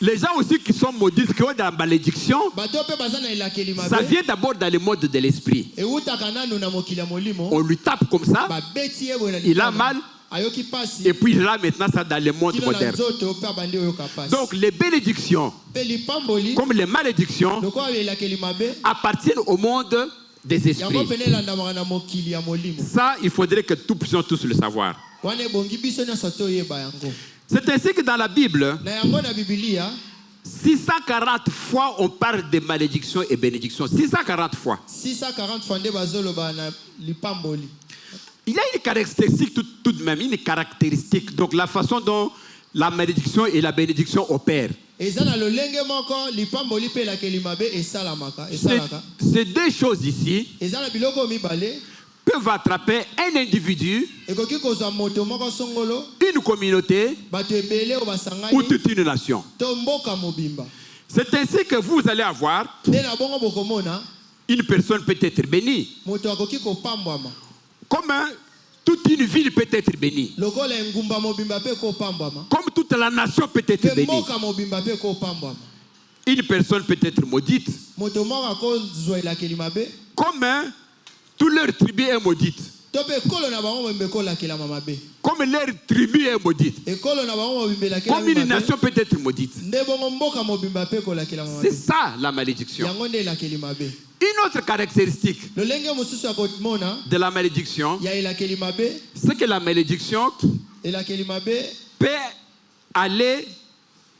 Les gens aussi qui sont maudits, qui ont dans la malédiction, bato pe baza na elakeli ça mabe vient d'abord dans le monde de l'esprit. eutaka nanu na mokili ya molimo On lui tape comme ça, babeti ye boye na il a litama. mal, ayoki pasi et puis là maintenant ça dans le monde kino na moderne. nzoto pe abandi oyoka pasi Donc les bénédictions, pe lipamboli comme les malédictions, lokola elakeli mabe appartiennent au monde des yango esprits. pene elandamaka na mokili ya molimo Ça, il faudrait que nous puissions tous le savoir. wana ebongi biso nyonso toyeba yango C'est ainsi que dans la Bible, na yango na bibilia 640 fois on parle de malédiction et bénédiction. 640 fois. 640 fois nde bazoloba na lipamboli Il y a une caractéristique tout de même, une caractéristique. Donc la façon dont la malédiction et la bénédiction opèrent. eza na lolenge moko lipamboli mpe elakeli mabe esalaka Ces deux choses ici eza na biloko mibale peuvent attraper un individu, ekoki kozwa moto moko songolo une communauté bato ebele oyo ou basangani toute une nation. to mboka mobimba C'est ainsi que vous allez avoir nde na bongo bokomona une personne peut être bénie. moto akoki kopambwama Comme toute une ville peut être bénie. lokola engumba mobimba mpe kopambwama Comme toute la nation peut être mpe bénie. mboka mobimba mpe kopambwama Une personne peut être maudite. moto moko akozwa elakeli mabe Comme tout leur tribu est maudite. to mpe ekolo na bango mobimba ekolakelama mabe Comme leur tribu est maudite. ekolo na bango mobimba Comme une elakelama mabe nation peut être maudite. nde bongo mboka mobimba mpe ekolakelama C'est mabe ça la malédiction. yango nde elakeli mabe Une autre caractéristique lolenge mosusu ya komona de la malédiction, ya elakeli mabe c'est que la malédiction elakeli mabe peut aller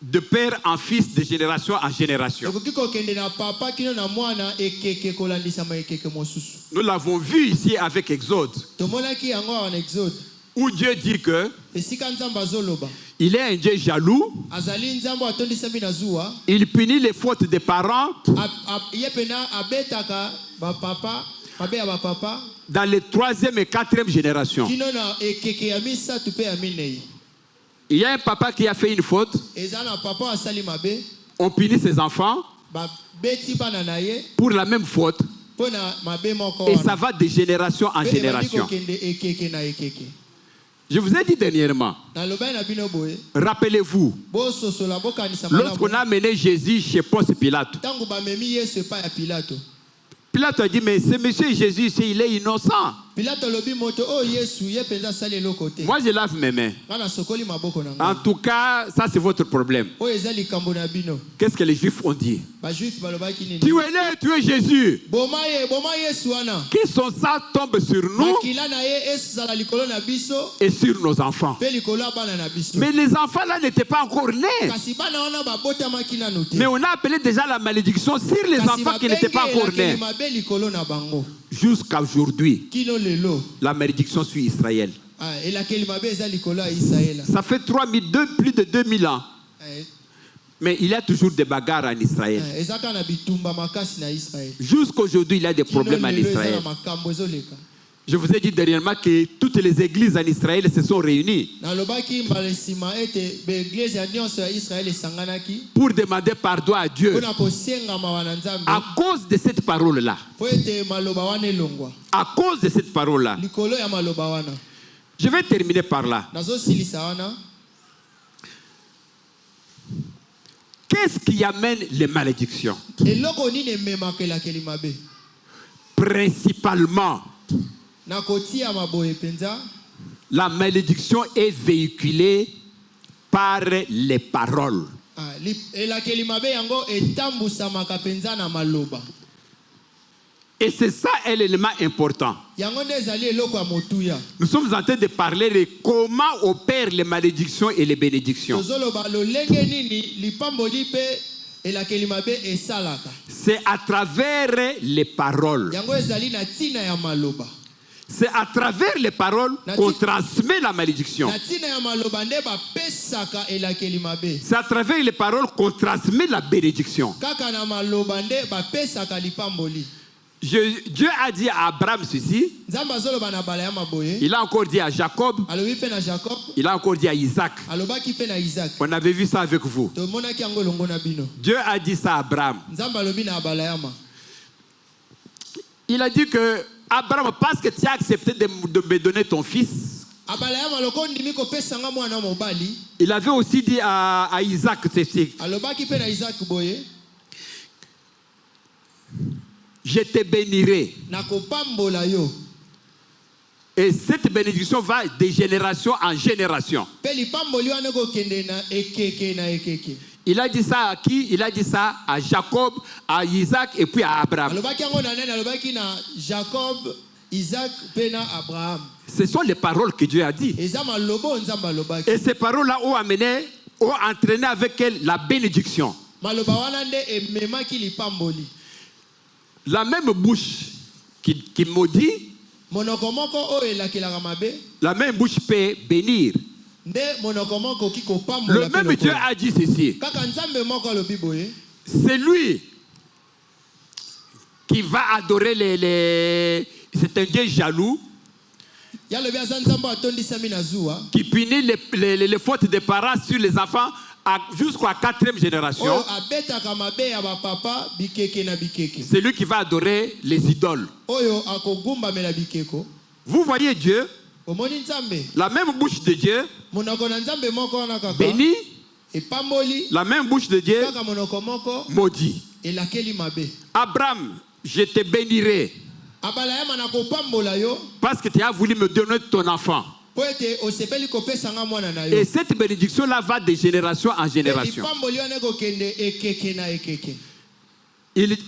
de père en fils, de génération en génération. ekoki kokende na papa kino na mwana ekeke kolandisama ekeke mosusu Nous l'avons vu ici avec Exode, tomonaki yango awa na exode où Dieu dit que esika nzambe azoloba il est un Dieu jaloux, azali nzambe atondisami na zuwa il punit les fautes des parents ye pena abetaka bapapa mabe ya bapapa dans les 3e et 4e générations. kino na ekeke ya misato mpe ya minei Il y a un papa qui a fait une faute, eza na papa asali mabe on punit ses enfants babeti bana na ye pour la même faute, mpo na mabe moko et ça va de génération en Mpe ebandi génération. kokende ekeke na ekeke Je vous ai dit dernièrement, nalobai na bino boye rappelez-vous, bososola bokanisa lorsqu'on malamu a amené Jésus chez Ponce Pilate, ntango bamemi yesu epai ya pilato Pilate a dit, mais ce monsieur Jésus ici, il est innocent. pilato alobi moto oyo yesu ye mpenza asali eloko te Moi, je lave mes mains. nga nasokoli maboko na En ngai tout cas, ça c'est votre problème. oyo eza likambo na bino Qu'est-ce que les Juifs ont dit? bajuife balobaki nini Tu es né, tu es Jésus. boma yesu wana Que son sang tombe sur nous makila na ye ezala likolo na biso et sur nos enfants. mpe likolo ya bana na biso Mais les enfants là n'étaient pas encore nés. kasi bana wana babotamaki nanu te Mais on a appelé déjà la malédiction sur les kasi enfants qui n'étaient pas encore elakeli nés. mabe likolo na bango Jusqu'à aujourd'hui, kino lelo la malédiction sur Israël. elakeli mabe eza likolo ya Israël. Ça fait plus de 2000 ans. Mais il y a toujours des bagarres en Israël. Ezaka na bitumba makasi na Israël. Jusqu'aujourd'hui, il y a des problèmes en Israël. Je vous ai dit dernièrement que toutes les églises en Israël se sont réunies pour demander pardon à Dieu à cause de cette parole-là. À cause de cette parole-là. Je vais terminer par là. Qu'est-ce qui amène les malédictions? Principalement, la malédiction est véhiculée par les paroles. Et c'est ça un élément important. Nous sommes en train de parler de comment opèrent les malédictions et les bénédictions. C'est à travers les paroles. C'est à travers les paroles qu'on transmet la malédiction. C'est à travers les paroles qu'on transmet la bénédiction. Dieu a dit à Abraham ceci. Il a encore dit à Jacob. Il a encore dit à Isaac. On avait vu ça avec vous. Dieu a dit ça à Abraham. Il a dit que Abraham, parce que tu as accepté de me donner ton fils. Il avait aussi dit à Isaac ceci. Je te bénirai. Et cette bénédiction va de génération en génération. Il a dit ça à qui? Il a dit ça à Jacob, à Isaac et puis à Abraham. Ce sont les paroles que Dieu a dit. Et ces paroles-là ont entraîné avec elles la bénédiction. La même bouche qui maudit, la même bouche peut bénir. Le même Dieu a dit ceci. C'est lui qui va adorer c'est un Dieu jaloux qui punit les fautes des parents sur les enfants jusqu'à la 4e génération. C'est lui qui va adorer les idoles. Vous voyez Dieu, la même bouche de Dieu bénit, la même bouche de Dieu maudit. Abraham, je te bénirai parce que tu as voulu me donner ton enfant. Et cette bénédiction-là va de génération en génération.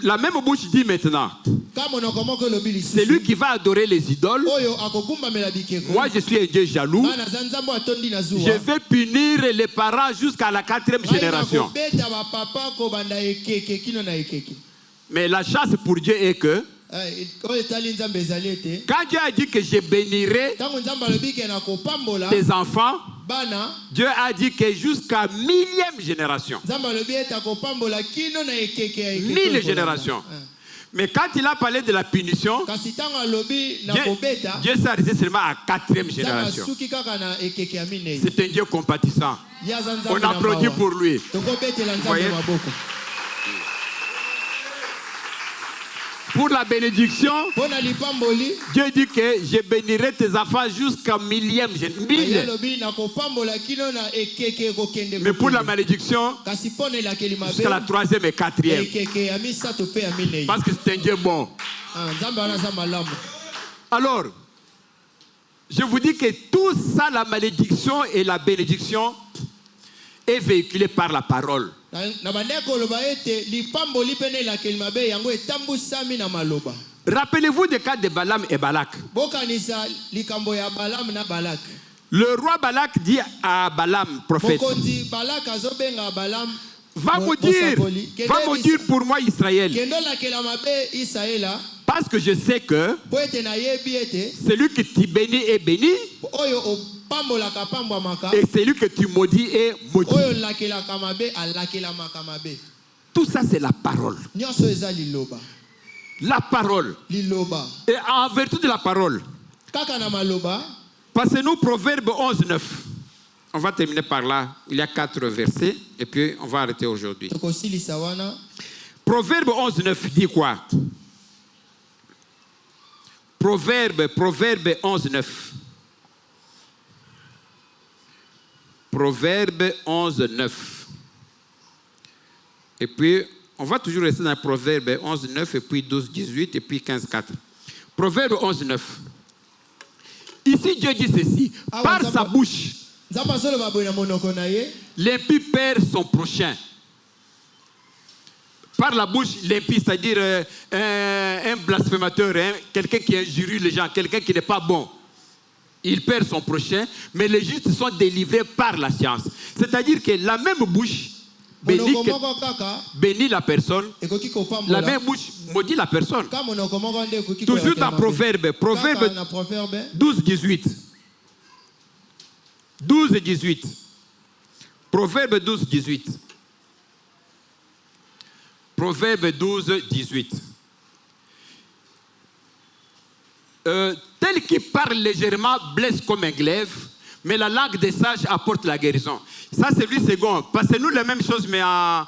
La même bouche dit maintenant, c'est lui qui va adorer les idoles. Moi je suis un Dieu jaloux. Je vais punir les parents jusqu'à la 4e génération. Mais la chance pour Dieu est que quand Dieu a dit que je bénirai tes enfants, Dieu a dit que jusqu'à 1000e génération. 1000 générations. Mais quand il a parlé de la punition, Dieu s'est arrêté seulement à 4e génération. C'est un Dieu compatissant. On applaudit pour lui. Vous voyez? Pour la bénédiction, Dieu dit que je bénirai tes enfants jusqu'à 1000e génération. Mais pour la malédiction, jusqu'à la 3e et 4e. Parce que c'est un Dieu bon. Alors, je vous dis que tout ça, la malédiction et la bénédiction, est véhiculée par la parole. Rappelez-vous des cas de Balaam et Balak. Le roi Balak dit à Balaam, prophète, va maudire pour moi Israël. Parce que je sais que po ete nayebi ete celui que tu bénis est béni oyo opambolaka pambwamaka et celui que tu maudis est maudit. oyo lakelaka mabe alakelamaka mabe. Tout ça, c'est la parole. Nyonso eza liloba. La parole. Liloba. Et en vertu de la parole, Kaka na maloba. passez-nous Proverbe 11, 9. On va terminer par là. Il y a 4 versets et puis on va arrêter aujourd'hui. Tokosilisa wana. Proverbe 11, 9 dit quoi? Proverbe 11, 9. Proverbe 11, 9. Et puis, on va toujours rester dans Proverbe 11, 9, et puis 12, 18, et puis 15, 4. Proverbe 11, 9. Ici, Dieu dit ceci. Par sa bouche, l'impie perd son prochain. Par la bouche, l'impie, c'est-à-dire un blasphémateur, quelqu'un qui injurie les gens, quelqu'un qui n'est pas bon. Il perd son prochain, mais les justes sont délivrés par la science. C'est-à-dire que la même bouche bénit la personne, la même bouche maudit la personne. Toujours dans Proverbe 12, 18. 12 et 18. Proverbe 12, 18. Proverbe 12, 18. Tel qui parle légèrement blesse comme un glaive, mais la langue des sages apporte la guérison. Ça, c'est lui second. Passez-nous la même chose, mais en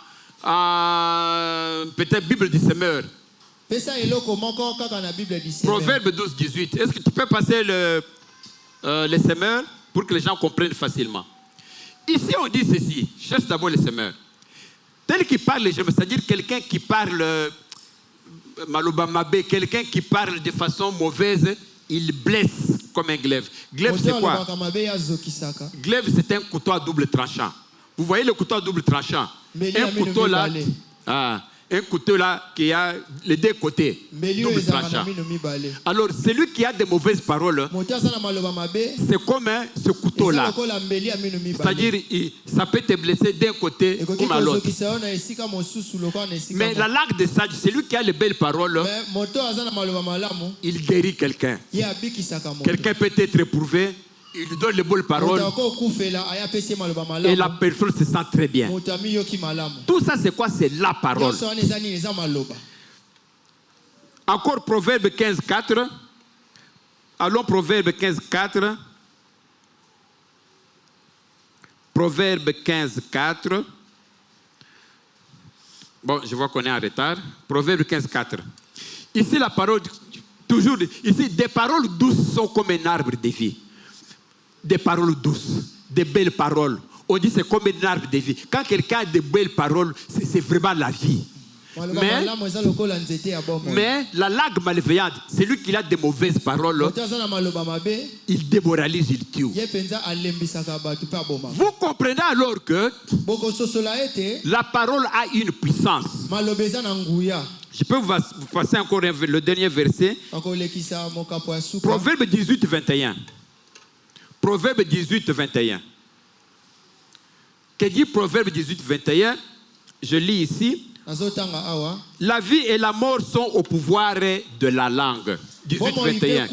peut-être Bible du semeur. Proverbe 12, 18. Est-ce que tu peux passer les semeurs pour que les gens comprennent facilement? Ici, on dit ceci. Cherche d'abord les semeurs. Tel qui parle légèrement, c'est-à-dire quelqu'un qui parle malobamabé, quelqu'un qui parle de façon mauvaise, il blesse comme un glaive. Glaive, c'est quoi? Glaive, c'est un couteau à double tranchant. Vous voyez le couteau à double tranchant? Un couteau là, un couteau là qui a les deux côtés, double tranchant. Alors, celui qui a de mauvaises paroles, c'est comme ce couteau là. C'est-à-dire, ça peut te blesser d'un côté comme à l'autre. Mais la langue des sages, celui qui a les belles paroles, il guérit quelqu'un. Quelqu'un peut être éprouvé, il lui donne les bonnes paroles et la personne se sent très bien. Tout ça, c'est quoi? C'est la parole. Encore Proverbe 15, 4. Allons Proverbe 15, 4. Proverbe 15, 4. Bon, je vois qu'on est en retard. Proverbe 15, 4. Ici, la parole, toujours, ici, des paroles douces sont comme un arbre de vie. Des paroles douces, des belles paroles. On dit c'est comme un arbre de vie. Quand quelqu'un a de belles paroles, c'est vraiment la vie. Mais la langue malveillante, celui qui a de mauvaises paroles, il démoralise, il tue. Vous comprenez alors que la parole a une puissance. Je peux vous passer encore le dernier verset. Proverbe 18, 21. Proverbe 18, 21. Que dit Proverbe 18, 21? Je lis ici. La vie et la mort sont au pouvoir de la langue. 18, 21.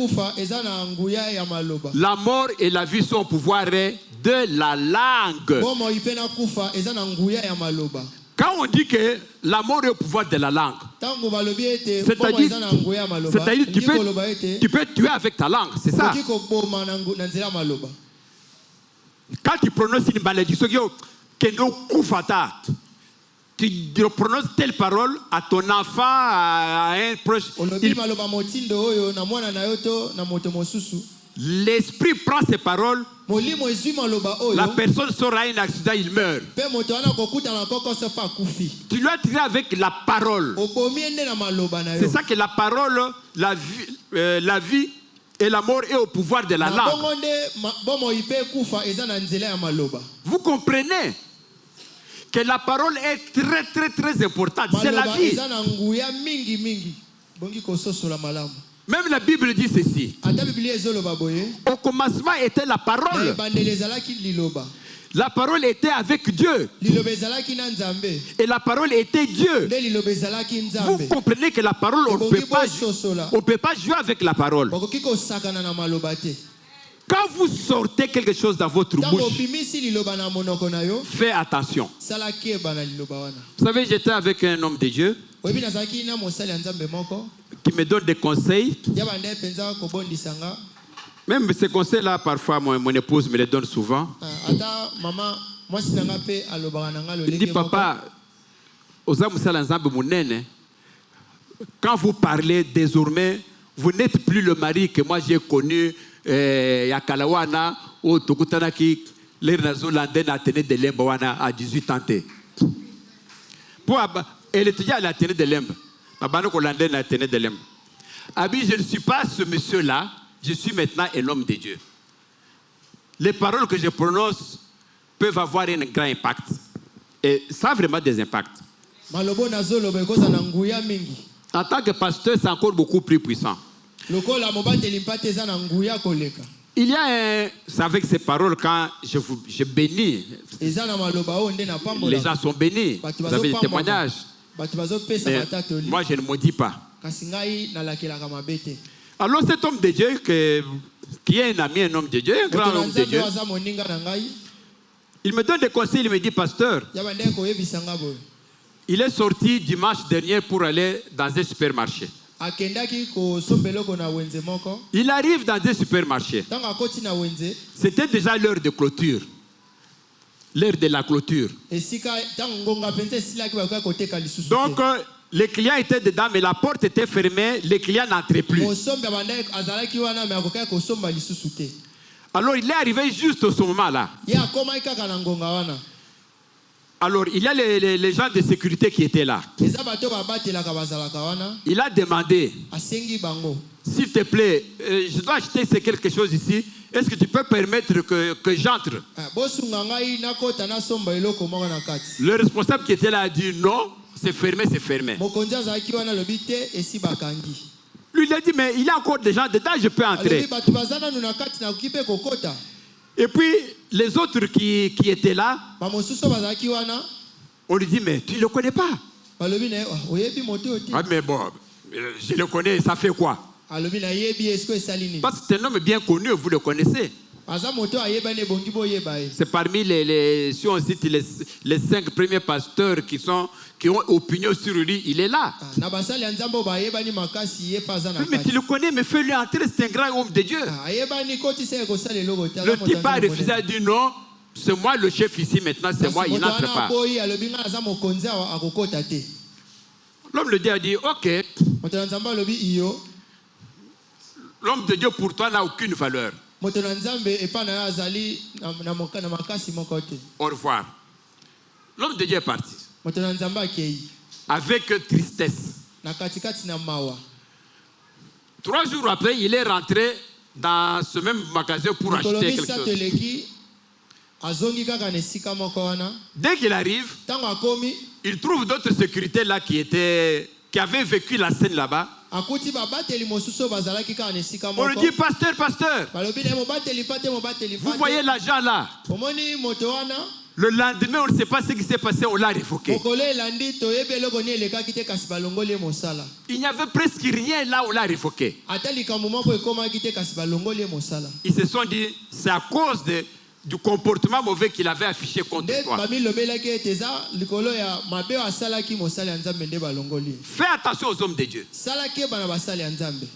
La mort et la vie sont au pouvoir de la langue. Quand on dit que la mort est au pouvoir de la langue, c'est-à-dire tu peux tuer avec ta langue, c'est ça. Quand tu prononces une malédiction, tu prononces telle parole à ton enfant, à un proche. L'esprit prend ces paroles. La personne sort à un accident, il meurt. Tu dois tirer avec la parole. C'est ça que la parole, la vie et la mort est au pouvoir de la langue. Vous comprenez que la parole est très très très importante. C'est la vie. Même la Bible dit ceci. Au commencement était la parole. La parole était avec Dieu. liloba ezalaki na nzambe Et la parole était Dieu. nde liloba ezalaki Vous nzambe comprenez que la parole, on Bokoki ne bososola. peut pas jouer avec la parole. bakoki kosakana na maloba te Quand vous sortez quelque chose dans votre ntango bouche, obimisi liloba na monoko na yo faites attention. sala keba na liloba wana Vous savez, j'étais avec un homme de Dieu oyebi nazalaki na mosali ya nzambe moko qui me donne des conseils. ya bande mpenza kobondisa nga Même ces conseils-là, parfois, mon épouse me les donne souvent. ata mama mwasi na nga mpe alobaka na nga Il dit, lolenge moko papa, oza musala nzambe munene, quand vous parlez désormais, vous n'êtes plus le mari que moi j'ai connu, Yakalawana, ou Tokutanaki, l'Ernazolande, Athénée de Lembawana à 18 ans. Elle étudiait à l'Athénée de Lemba. L'Athénée de Lemba. Abi, je ne suis pas ce monsieur-là, je suis maintenant un homme de Dieu. Les paroles que je prononce peuvent avoir un grand impact. Et ça a vraiment des impacts. malobo nazoloba ekoza na nguya mingi En tant que pasteur, c'est encore beaucoup plus puissant. lokola mobateli mpa te eza na nguya koleka Il y a c'est avec ces paroles, quand je bénis, eza na maloba oyo nde les napambola gens sont bénis. Vous avez des témoignages. bato bazopesa Mais batatoli moi, je ne maudis pas. kasi ngai nalakelaka mabe te Alors cet homme de Dieu, qui est un ami, un homme de Dieu, un moto grand na homme de nzambe Dieu, oyo aza moninga na ngai il me donne des conseils, il me dit, pasteur, ya bandeke koyebisa nga boye il est sorti dimanche dernier pour aller dans un supermarché. akendaki kosomba eloko na wenze moko Il arrive dans un supermarché. ntango akoti na wenze C'était déjà l'heure de clôture. L'heure de la clôture. esika ntango ngonga mpenza esilaki bakoki koteka lisusu Donc, te les clients étaient dedans, mais la porte était fermée, les clients n'entraient plus. mosombi ya bandeke azalaki wana me akokaki kosomba lisusu te Alors, il est arrivé juste au ce moment-là. ye akomaki kaka na ngonga wana Alors, il y a les gens de sécurité qui étaient là. eza bato babatelaka bazalaka wana Il a demandé, asengi bango s'il te plaît, je dois acheter quelque chose ici. Est-ce que tu peux permettre que j'entre? bosunga ngai nakota nasomba eloko moko na kati Le responsable qui était là a dit non, c'est fermé, c'est fermé. mokonzi azalaki wana alobi te esi bakangi Lui, il a dit, mais il y a encore des gens dedans, je peux alobi entrer. bato baza nanu na kati nakoki mpe kokota Et puis, les autres qui étaient là, bamosusu bazalaki wana on lui dit, mais tu ne le connais pas. balobi na ye oyebi moto oyo te Ah, mais bon, je le connais, ça fait quoi? alobi nayebi esiko esali nini Parce que c'est un homme bien connu, vous le connaissez. aza moto ayebani ebongi boyeba ye C'est parmi si on cite les 5 premiers pasteurs qui ont opinion sur lui, il est là. na basali ya nzambe oyo bayebani makasi ye mpe aza na Mais tu kati le connais, mais fais-le entrer, c'est un grand homme de Dieu. ayebani kotisa ye kosala eloko te Le type a refusé, a dit non, c'est moi le chef ici maintenant, c'est moi, il n'entre pas. boyi alobi ngai aza mokonzi awa akokota te L'homme de Dieu a dit, ok, moto na nzambe alobi iyo l'homme de Dieu pour toi n'a aucune valeur. moto na nzambe epai na yo azali na makasi moko te Au revoir. L'homme de Dieu est parti moto na nzambe akei avec tristesse. na katikati na mawa 3 jours après, il est rentré dans ce même magasin pour acheter mokolo quelque misato chose. eleki azongi kaka na esika moko wana Dès qu'il arrive, ntango akomi il trouve d'autres sécurités là qui avaient vécu la scène là-bas. akuti babateli mosusu oyo bazalaki kaka na esika On lui moko dit, pasteur, balobi na ye mobateli mpa te mobateli vous mpa voyez te l'agent là. omoni moto wana Le lendemain, on ne sait pas ce qui s'est passé, on l'a révoqué. mokolo elandi toyebi eloko nini elekaki te kasi balongoli ye mosala Il n'y avait presque rien là, on l'a révoqué. ata likambo moko ekomaki te kasi balongoli ye mosala Ils se sont dit, c'est à cause du comportement mauvais qu'il avait affiché contre nde toi. bamilobelaki ete eza likolo ya mabe oyo asalaki mosali ya nzambe nde balongoli ye Fais attention aux hommes de Dieu. salaki yeba na basali ya nzambe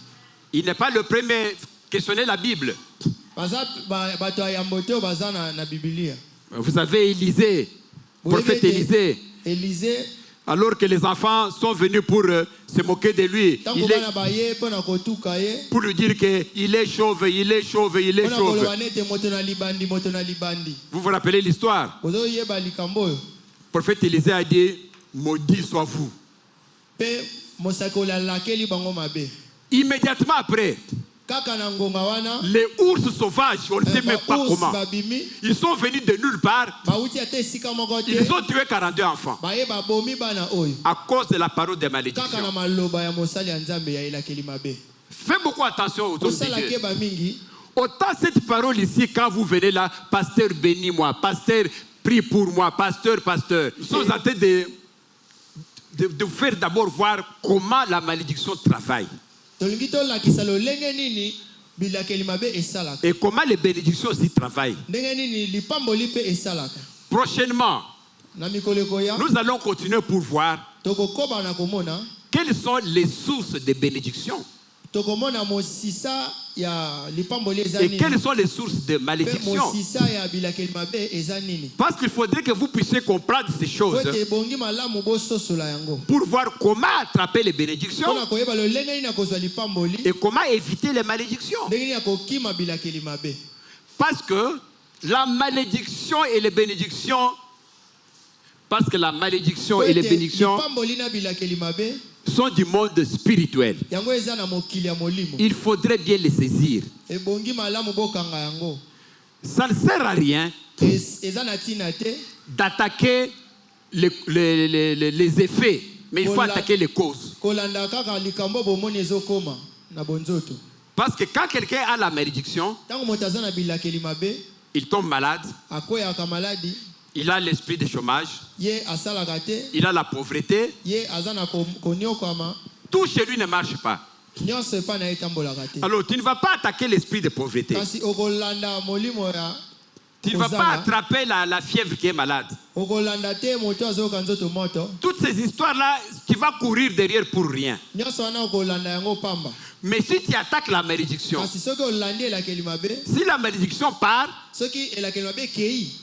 Il n'est pas le premier questionner la Bible. baza bato ya yambo te oyo baza na bibilia Vous savez, Élisée, prophète Élisée, Élisée alors que les enfants sont venus pour se moquer de lui, ntango bana baye mpo na kotuka ye pour lui dire qu'il est chauve, il est chauve, il est mpo na chauve. koloba nete moto na libandi moto na libandi Vous vous rappelez l'histoire? ozoyeba likambo oyo Le prophète Élisée a dit, maudit soit vous. mpe mosakoli alakeli bango mabe Immédiatement après, kaka na ngonga wana les ours sauvages, on ne sait même pas baours comment, babimi ils sont venus de nulle part, bauti ata esika moko te ils ont tué 42 enfants baye babomi bana oyo à cause de la parole de kaka na malédiction. maloba ya mosali ya nzambe ya elakeli mabe Fais beaucoup attention aux hommes de osala Dieu. keba mingi Autant cette parole ici, quand vous venez là, pasteur bénis-moi, pasteur prie pour moi, pasteur. Nous sommes en train de vous faire d'abord voir comment la malédiction travaille. Et comment les bénédictions aussi travaillent. Prochainement, nous allons continuer pour voir quelles sont les sources de bénédictions. Et quelles sont les sources de malédiction? Parce qu'il faudrait que vous puissiez comprendre ces choses pour voir comment attraper les bénédictions et comment éviter les malédictions. Parce que la malédiction et les bénédictions, sont du monde spirituel. Il faudrait bien les saisir. Ça ne sert à rien d'attaquer les effets, mais il faut attaquer les causes. Parce que quand quelqu'un a la malédiction, il tombe malade, il a l'esprit de chômage, il a la pauvreté, tout chez lui ne marche pas. Alors tu ne vas pas attaquer l'esprit de pauvreté. Tu ne vas pas attraper la fièvre qui est malade. Toutes ces histoires-là, tu vas courir derrière pour rien. Mais si tu attaques la malédiction, si la malédiction part,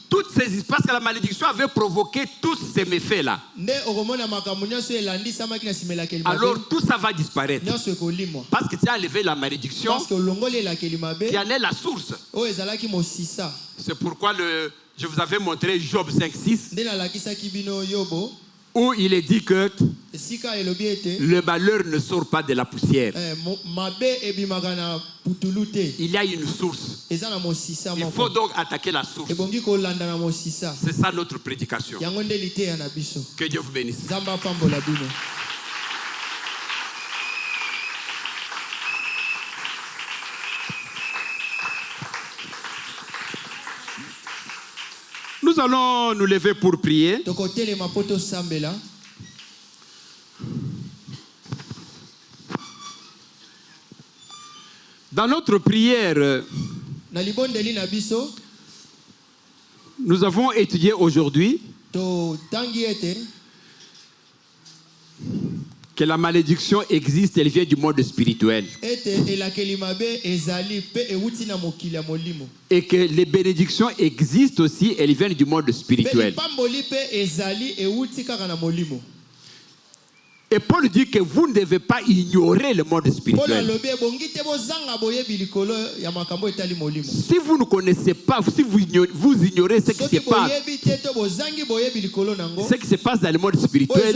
toutes ces histoires, parce que la malédiction avait provoqué tous ces méfaits-là, alors tout ça va disparaître. Parce que tu as enlevé la malédiction qui en est la source. C'est pourquoi je vous avais montré Job 5.6, où il est dit que le malheur ne sort pas de la poussière. Il y a une source. Il faut donc attaquer la source. C'est ça notre prédication. Que Dieu vous bénisse. Nous allons nous lever pour prier. Dans notre prière, nous avons étudié aujourd'hui que la malédiction existe, elle vient du monde spirituel. Et que les bénédictions existent aussi, elles viennent du monde spirituel. Et Paul dit que vous ne devez pas ignorer le monde spirituel. Si vous ne connaissez pas, si vous ignorez ce qui se passe, ce qui se passe dans le monde spirituel,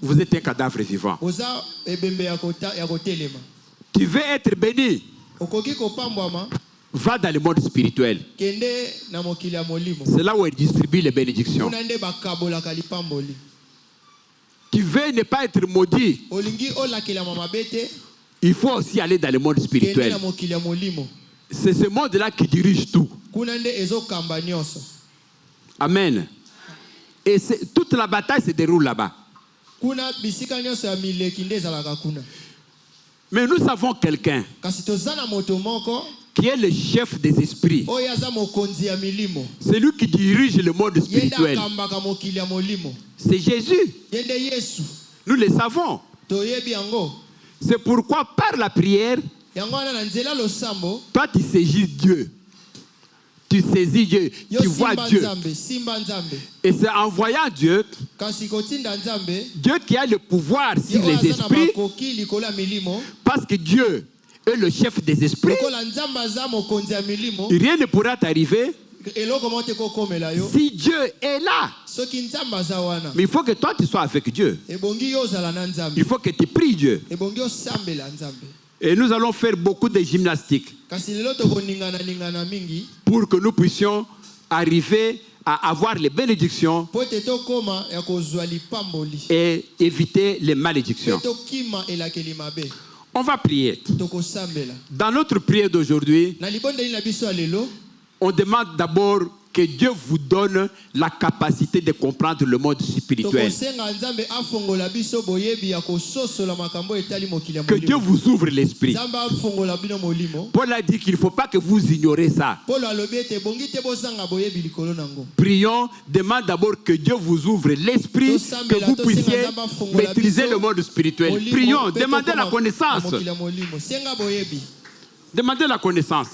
vous êtes un cadavre vivant. Tu veux être béni, va dans le monde spirituel. C'est là où il distribue les bénédictions. Tu veux ne pas être maudit, il faut aussi aller dans le monde spirituel. C'est ce monde-là qui dirige tout. Amen. Et toute la bataille se déroule là-bas. Mais nous savons quelqu'un qui est le chef des esprits. C'est lui qui dirige le monde spirituel. C'est Jésus. Nous le savons. C'est pourquoi par la prière, toi tu saisis Dieu. Tu saisis Dieu. Tu vois Dieu. Et c'est en voyant Dieu, Dieu qui a le pouvoir sur les esprits, parce que Dieu est le chef des esprits, rien ne pourra t'arriver si Dieu est là. Mais il faut que toi tu sois avec Dieu. Il faut que tu pries Dieu. Et nous allons faire beaucoup de gymnastique pour que nous puissions arriver à avoir les bénédictions et éviter les malédictions. On va prier. tokosambela. Dans notre prière d'aujourd'hui, Na libondeli na biso ya lelo, on demande d'abord que Dieu vous donne la capacité de comprendre le monde spirituel. tokosenga Nzambe afongola biso boyebi ya kososola makambo etali mokili ya Que Dieu molimo. vous ouvre l'esprit. Nzambe afongola bino molimo. Paul a dit qu'il ne faut pas que vous ignorez ça. Polo alobi ete bongi te bozanga boyebi likolo nango. Prions, demande d'abord que Dieu vous ouvre l'esprit, que vous puissiez maîtriser le monde spirituel. Molimo, Prions, pe demandez tokoma la connaissance. na mokili ya molimo. Senga boyebi. Demandez la connaissance.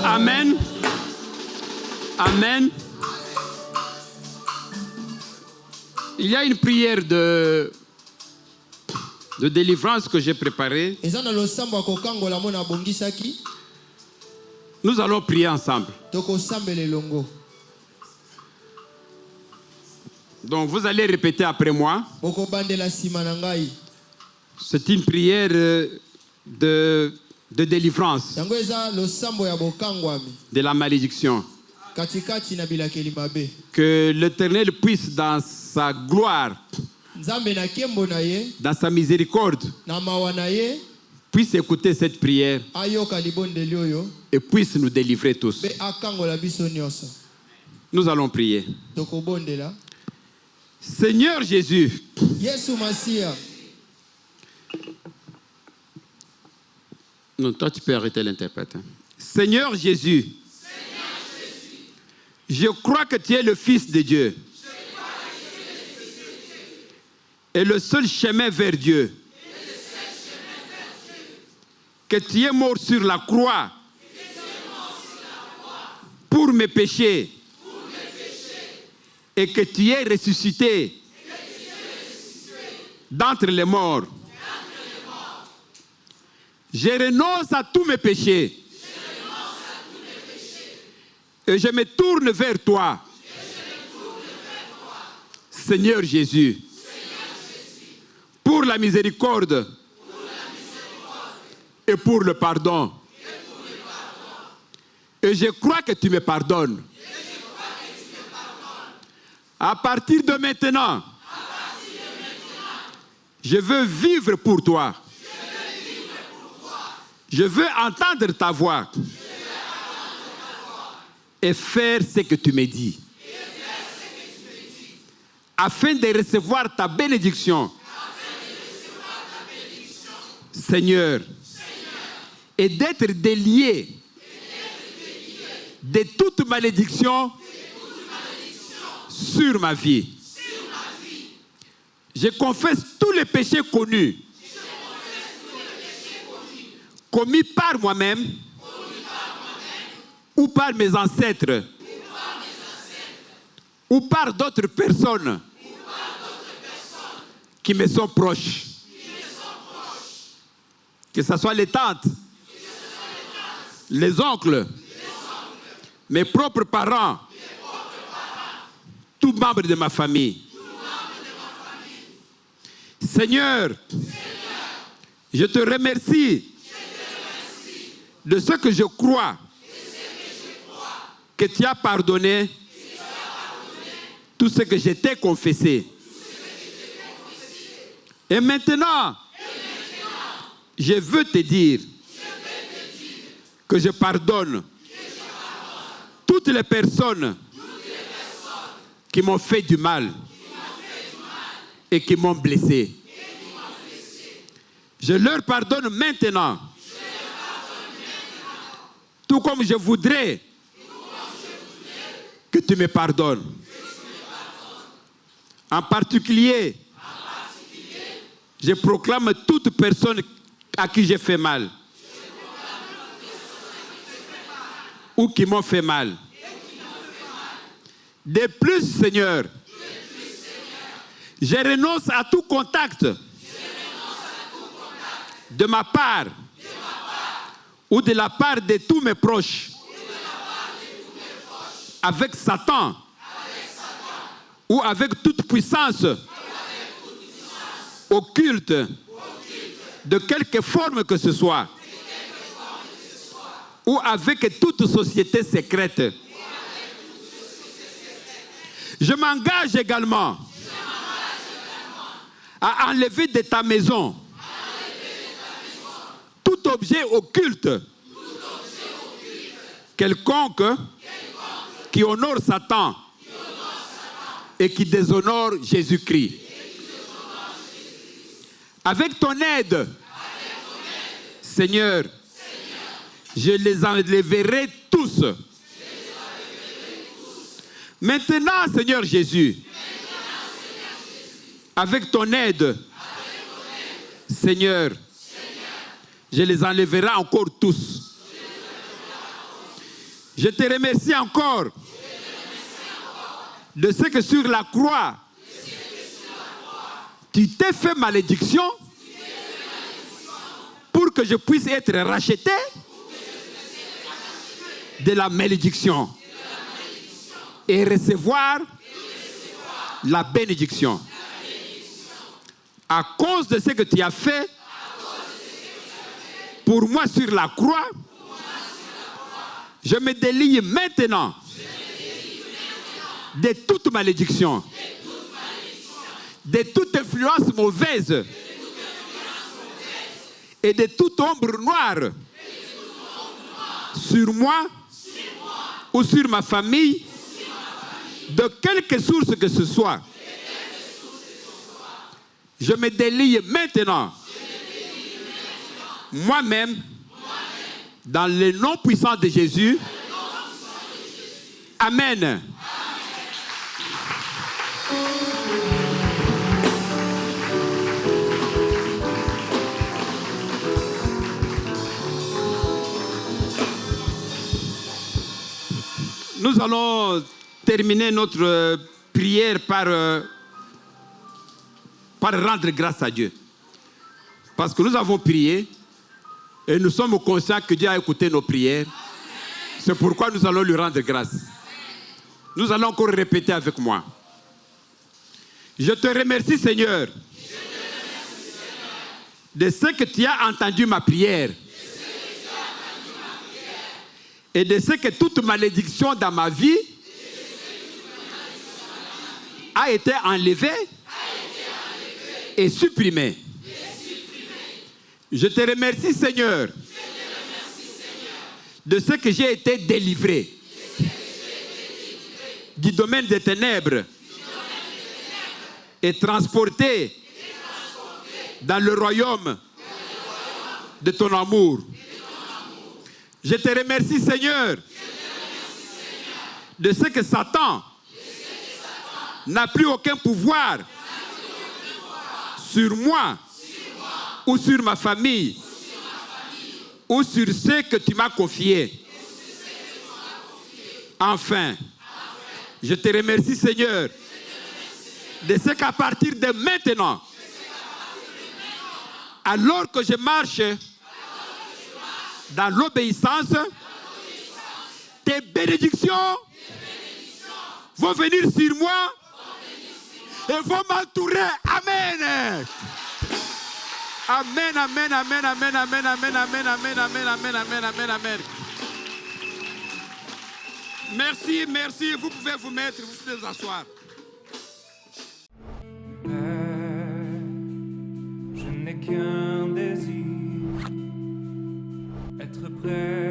Amen. Amen. Il y a une prière de délivrance que j'ai préparée. Eza na losambo akokangola mona bongisaki. Nous allons prier ensemble. Tokosambela elongo. Donc vous allez répéter après moi. Bokobandela sima na ngai. C'est une prière de délivrance Yango eza losambo ya bokangwami. de la malédiction. Katikati na bilakeli mabe. Que l'Éternel puisse dans sa gloire, Nzambe na kembo na ye, dans sa miséricorde, na mawa na ye, puisse écouter cette prière ayoka libondeli oyo, et puisse nous délivrer tous. be akangola biso nyonso. Nous allons prier. Tokobondela. Seigneur Jésus, Yesu Masia. non, toi tu peux arrêter l'interprète. Seigneur Jésus, je crois que tu es le Fils de Dieu et le seul chemin vers Dieu. Que tu es mort sur la croix pour mes péchés et que tu es ressuscité d'entre les morts Je renonce à tous mes péchés. Et je me tourne vers toi. Seigneur Jésus. Pour la miséricorde. Et pour le pardon. Et je crois que tu me pardonnes. À partir de maintenant, je veux vivre pour toi. Je veux entendre ta voix. Et faire ce que tu me dis. Afin de recevoir ta bénédiction. Seigneur. Et d'être délié de toute malédiction sur ma vie. Je confesse tous les péchés connus, commis par moi-même ou par mes ancêtres ou par d'autres personnes qui me sont proches. Que ce soit les tantes, les oncles, mes propres parents, tout membre de ma famille. Seigneur, je te remercie de ce que je crois que tu as pardonné tout ce que je t'ai confessé. Et maintenant, je veux te dire que je pardonne toutes les personnes qui m'ont fait du mal et qui m'ont blessé. Je leur pardonne maintenant, tout comme je voudrais que tu me pardonnes. En particulier, je proclame toute personne à qui j'ai fait mal ou qui m'ont fait mal. De plus, Seigneur, je renonce à tout contact de ma part ou de la part de tous mes proches avec Satan ou avec toute puissance occulte de quelque forme que ce soit ou avec toute société secrète. Je m'engage également à enlever de ta maison tout objet occulte quelconque qui honore Satan et qui déshonore Jésus-Christ. Avec ton aide, Seigneur, je les enlèverai tous. Maintenant, Seigneur Jésus, avec ton aide, Seigneur, je les enlèverai encore tous. Je te remercie encore de ce que sur la croix, tu t'es fait malédiction pour que je puisse être racheté de la malédiction et recevoir la bénédiction. À cause de ce que tu as fait pour moi sur la croix, je me délie maintenant de toute malédiction, de toute influence mauvaise et de toute ombre noire sur moi ou sur ma famille, de quelque source que ce soit. Je me délie maintenant, moi-même, dans le nom puissant de Jésus. Amen. Nous allons terminer notre prière par rendre grâce à Dieu. Parce que nous avons prié Et nous sommes conscients que Dieu a écouté nos prières. C'est pourquoi nous allons lui rendre grâce. Nous allons encore répéter avec moi. Je te remercie, Seigneur, de ce que tu as entendu ma prière. Et de ce que toute malédiction dans ma vie a été enlevée et supprimée. Je te remercie, Seigneur, de ce que j'ai été délivré du domaine des ténèbres et transporté dans le royaume de ton amour. Je te remercie, Seigneur, de ce que Satan n'a plus aucun pouvoir sur moi ou sur ma famille ou sur ce que tu m'as confié. Enfin, je te remercie, Seigneur, de ce qu'à partir de maintenant, alors que je marche dans l'obéissance, tes bénédictions vont venir sur moi et vont m'entourer. Amen. Amen, amen, amen, amen, amen, amen, amen, amen, amen, amen, amen, amen, amen. Merci, merci. Vous pouvez vous mettre, vous pouvez vous asseoir. Père, je n'ai qu'un désir, être près